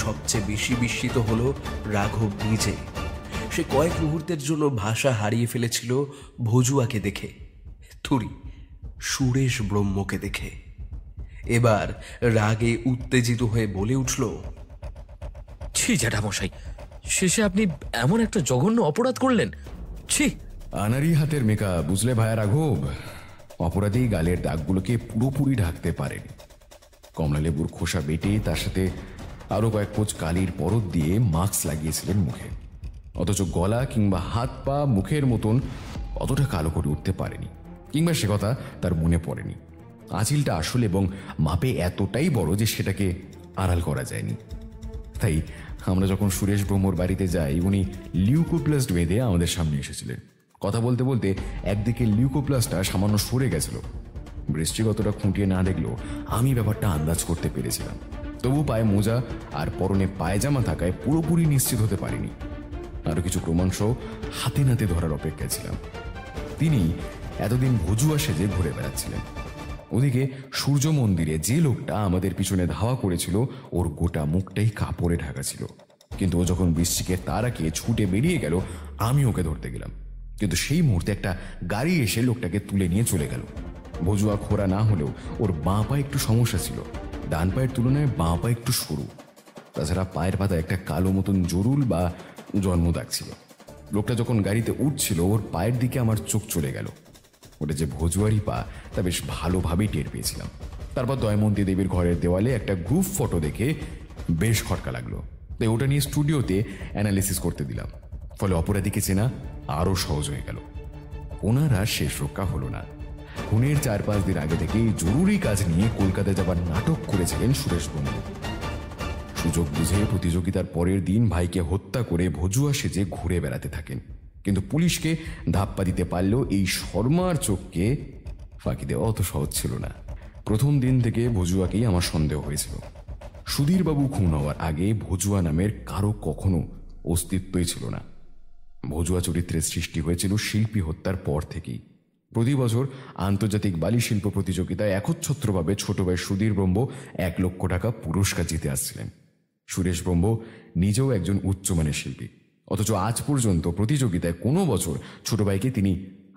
সবচেয়ে বেশি বিস্মিত হলো রাঘব নিজে। সে কয়েক মুহূর্তের জন্য ভাষা হারিয়ে ফেলেছিল ভজুয়াকে দেখে, থুরি সুরেশ ব্রহ্মকে দেখে। এবার রাগে উত্তেজিত হয়ে বলে উঠল, ছি জ্যাঠামশাই, শেষে আপনি এমন একটা জঘন্য অপরাধ করলেন। ছি। আনারি হাতের মেকআপ বুঝলে ভাইয়া রাঘব, অপরাধী গালের দাগগুলোকে পুরোপুরি ঢাকতে পারেন। কমলালেবুর খোসা বেটে তার সাথে আরো কয়েক কোচ কালির পরত দিয়ে মাস্ক লাগিয়েছিলেন মুখে, অথচ গলা কিংবা হাত পা মুখের মতন অতটা কালো করে উঠতে পারেনি, কিংবা সে কথা তার মনে পড়েনি। আঁচিলটা আসল এবং মাপে এতটাই বড় যে সেটাকে আড়াল করা যায়নি। তাই আমরা যখন সুরেশ ব্রহ্মর বাড়িতে যাই, উনি লিউকোপ্লাস্ট বেঁধে আমাদের সামনে এসেছিলেন। কথা বলতে বলতে একদিকে লিউকোপ্লাস্টটা সামান্য সরে গেছিল। বৃষ্টিগতটা খুঁটিয়ে না দেখলেও আমি ব্যাপারটা আন্দাজ করতে পেরেছিলাম। তবু পায়ে মোজা আর পরনে পায়জামা থাকায় পুরোপুরি নিশ্চিত হতে পারিনি। আরো কিছু প্রমাংশ হাতে নাতে ধরার অপেক্ষায় ছিলাম। তিনি এতদিন ভজুয়া সেজে ঘুরে বেড়াচ্ছিলেন। ওদিকে সূর্য মন্দিরে যে লোকটা আমাদের পিছনে ধাওয়া করেছিল ওর গোটা মুখটাই কাপড়ে ঢাকা ছিল, কিন্তু ও যখন বৃশ্চিকের তারাকে ছুটে বেরিয়ে গেল আমি ওকে ধরতে গেলাম, কিন্তু সেই মুহূর্তে একটা গাড়ি এসে লোকটাকে তুলে নিয়ে চলে গেল। ভজুয়া খোরা না হলেও ওর বাঁ পায়ে একটু সমস্যা ছিল, ডান পায়ের তুলনায় বাঁ পা একটু সরু। তাছাড়া পায়ের পাতা একটা কালো মতন জরুল বা জন্মদাগ ছিল। লোকটা যখন গাড়িতে উঠছিল ওর পায়ের দিকে আমার চোখ চলে গেল। ওটা যে ভজুয়ারি পা তা বেশ ভালোভাবেই টের পেয়েছিলাম। তারপর দয়মন্তী দেবীর ঘরের দেওয়ালে একটা গ্রুপ ফটো দেখে বেশ খটকা লাগলো, তাই ওটা নিয়ে স্টুডিওতে অ্যানালিসিস করতে দিলাম। ফলে অপরাধীকে চেনা আরও সহজ হয়ে গেল। ওনারা শেষ রক্ষা হলো না। খুনের 4-5 দিন আগে থেকেই জরুরি কাজ নিয়ে কলকাতায় যাবার নাটক করেছিলেন সুরেশ ব্রহ্ম। সুযোগ বুঝে প্রতিযোগিতার পরের দিন ভাইকে হত্যা করে ভজুয়া সেজে ঘুরে বেড়াতে থাকেন, কিন্তু পুলিশকে ধাপ্পা দিতে পারলেও এই শর্মার চোখকে ফাঁকি দেওয়া অত সহজ ছিল না। প্রথম দিন থেকে ভজুয়াকেই আমার সন্দেহ হয়েছিল। সুধীরবাবু খুন হওয়ার আগে ভজুয়া নামের কারো কখনো অস্তিত্বই ছিল না। ভজুয়া চরিত্রের সৃষ্টি হয়েছিল শিল্পী হত্যার পর থেকেই। প্রতি বছর আন্তর্জাতিক বালি শিল্প প্রতিযোগিতায় একচ্ছত্রভাবে ছোট ভাই সুধীর ব্রহ্ম 1 লক্ষ টাকা পুরস্কার জিতে আসছিলেন। সুরেশ ব্রহ্ম নিজেও একজন উচ্চমানের শিল্পী, অথচ আজ পর্যন্ত প্রতিযোগিতায় কোনো বছর ছোট ভাইকে তিনি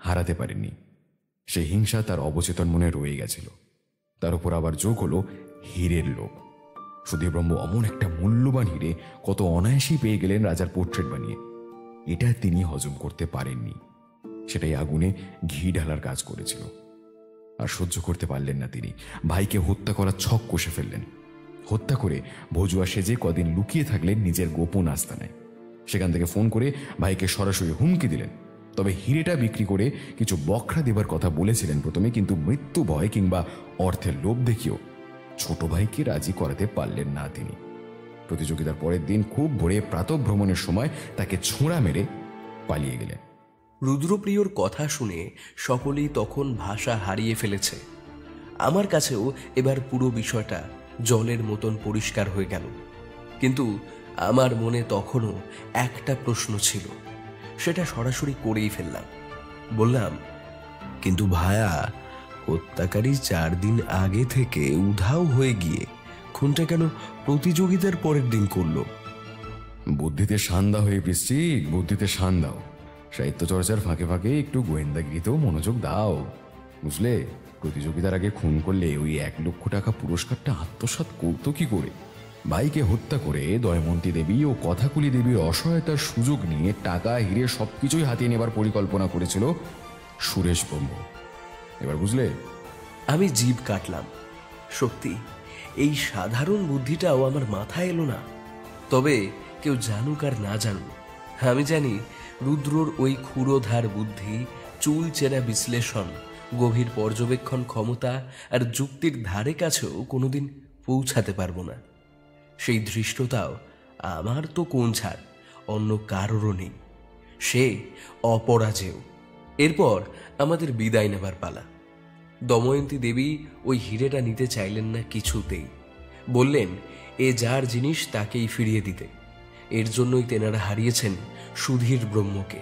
হারাতে পারেননি। সেই হিংসা তার অবচেতন মনে রয়ে গেছিল। তার উপর আবার যোগ হলো হীরের লোভ। সুধীর ব্রহ্ম অমন একটা মূল্যবান হীরে কত অনায়াসেই পেয়ে গেলেন রাজার পোর্ট্রেট বানিয়ে। এটা তিনি হজম করতে পারেননি, সেটাই আগুনে ঘি ঢালার কাজ করেছিল। আর সহ্য করতে পারলেন না তিনি, ভাইকে হত্যা করার ছক কষে ফেললেন। হত্যা করে ভজুয়া সেজে কদিন লুকিয়ে থাকলেন নিজের গোপন আস্তানায়। সেখান থেকে ফোন করে ভাইকে সরাসরি হুমকি দিলেন। তবে হিরেটা বিক্রি করে কিছু বকরা দেবার কথা বলেছিলেন প্রথমে, কিন্তু মৃত্যু ভয় কিংবা অর্থের লোভ দেখিয়েও ছোট ভাইকে রাজি করাতে পারলেন না তিনি। প্রতিযোগিতার পরের দিন খুব ভোরে প্রাতঃভ্রমণের সময় তাকে ছোঁড়া মেরে পালিয়ে গেলেন। রুদ্রপ্রিয়র কথা শুনে সকলেই তখন ভাষা হারিয়ে ফেলেছে। আমার কাছেও এবার পুরো বিষয়টা জলের মতন পরিষ্কার হয়ে গেল। কিন্তু আমার মনে তখনও একটা প্রশ্ন ছিল, সেটা সরাসরি করেই ফেললাম। বললাম, কিন্তু ভায়া, হত্যাকারী 4 দিন আগে থেকে উধাও হয়ে গিয়ে খুনটা কেন প্রতিযোগিতার পরের দিন করলো? বুদ্ধিতে সান্দা হয়ে বৃশ্চিক, বুদ্ধিতে সান্দাও। সাহিত্য চর্চার ফাঁকে ফাঁকে একটু গোয়েন্দাগিরিতেও মনোযোগ দাও, বুঝলে? প্রতিযোগিতার আগে খুন করলে ওই 1 লক্ষ টাকা পুরস্কারটা আত্মসাৎ করতো কি করে? ভাইকে হত্যা করে দয়মন্তী দেবী ও কথাকুলি দেবীর অসহায়তার সুযোগ নিয়ে টাকা হিরে সবকিছুই হাতিয়ে নেবার পরিকল্পনা করেছিল সুরেশ ব্রহ্ম। এবার বুঝলে? আমি জিভ কাটলাম। সত্যি এই সাধারণ বুদ্ধিটাও আমার মাথায় এলো না। তবে কেউ জানুক আর না জানুক, আমি জানি রুদ্রর ওই ক্ষুরোধার বুদ্ধি, চুলচেরা বিশ্লেষণ, গভীর পর্যবেক্ষণ ক্ষমতা আর যুক্তির ধারে কাছেও কোনোদিন পৌঁছাতে পারবো না। সেই ধৃষ্টতাও আমার তো কোন ছাড়, অন্য কারোরও নেই। সে অপরাজেয়। এরপর আমাদের বিদায় নেবার পালা। দময়ন্তী দেবী ওই হিরেটা নিতে চাইলেন না কিছুতেই। বললেন এ যার জিনিস তাকেই ফিরিয়ে দিতে। এর জন্যই তেনারা হারিয়েছেন সুধীর ব্রহ্মকে।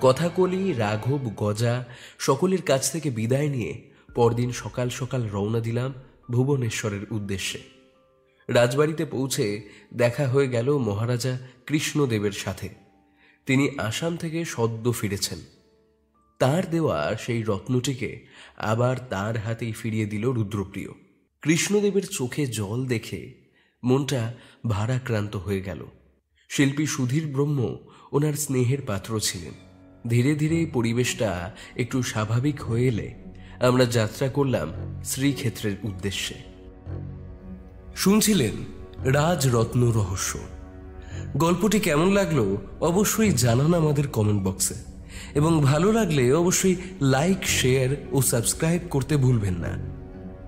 কথাকলি, রাঘব, গজা সকলের কাছ থেকে বিদায় নিয়ে পরদিন সকাল সকাল রওনা দিলাম ভুবনেশ্বরের উদ্দেশ্যে। রাজবাড়িতে পৌঁছে দেখা হয়ে গেল মহারাজা কৃষ্ণদেবের সাথে। তিনি আসাম থেকে সদ্য ফিরেছেন। তার দেওয়া সেই রত্নটিকে আবার তার হাতেই ফিরিয়ে দিল রুদ্রপ্রিয়। কৃষ্ণদেবের চোখে জল দেখে মনটা ভারাক্রান্ত হয়ে গেল। শিল্পী সুধীর ব্রহ্ম ওনার স্নেহের পাত্র ছিলেন। ধীরে ধীরে পরিবেশটা একটু স্বাভাবিক হয়ে এলে আমরা যাত্রা করলাম শ্রীক্ষেত্রের উদ্দেশ্যে। শুনছিলেন রাজরত্ন রহস্য। গল্পটি কেমন লাগলো অবশ্যই জানান আমাদের কমেন্ট বক্সে, এবং ভালো লাগলে অবশ্যই লাইক, শেয়ার ও সাবস্ক্রাইব করতে ভুলবেন না।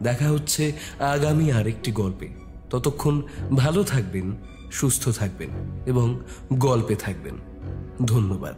দেখা হচ্ছে আগামী আরেকটি গল্পে। ততক্ষণ ভালো থাকবেন, সুস্থ থাকবেন এবং গল্পে থাকবেন। ধন্যবাদ।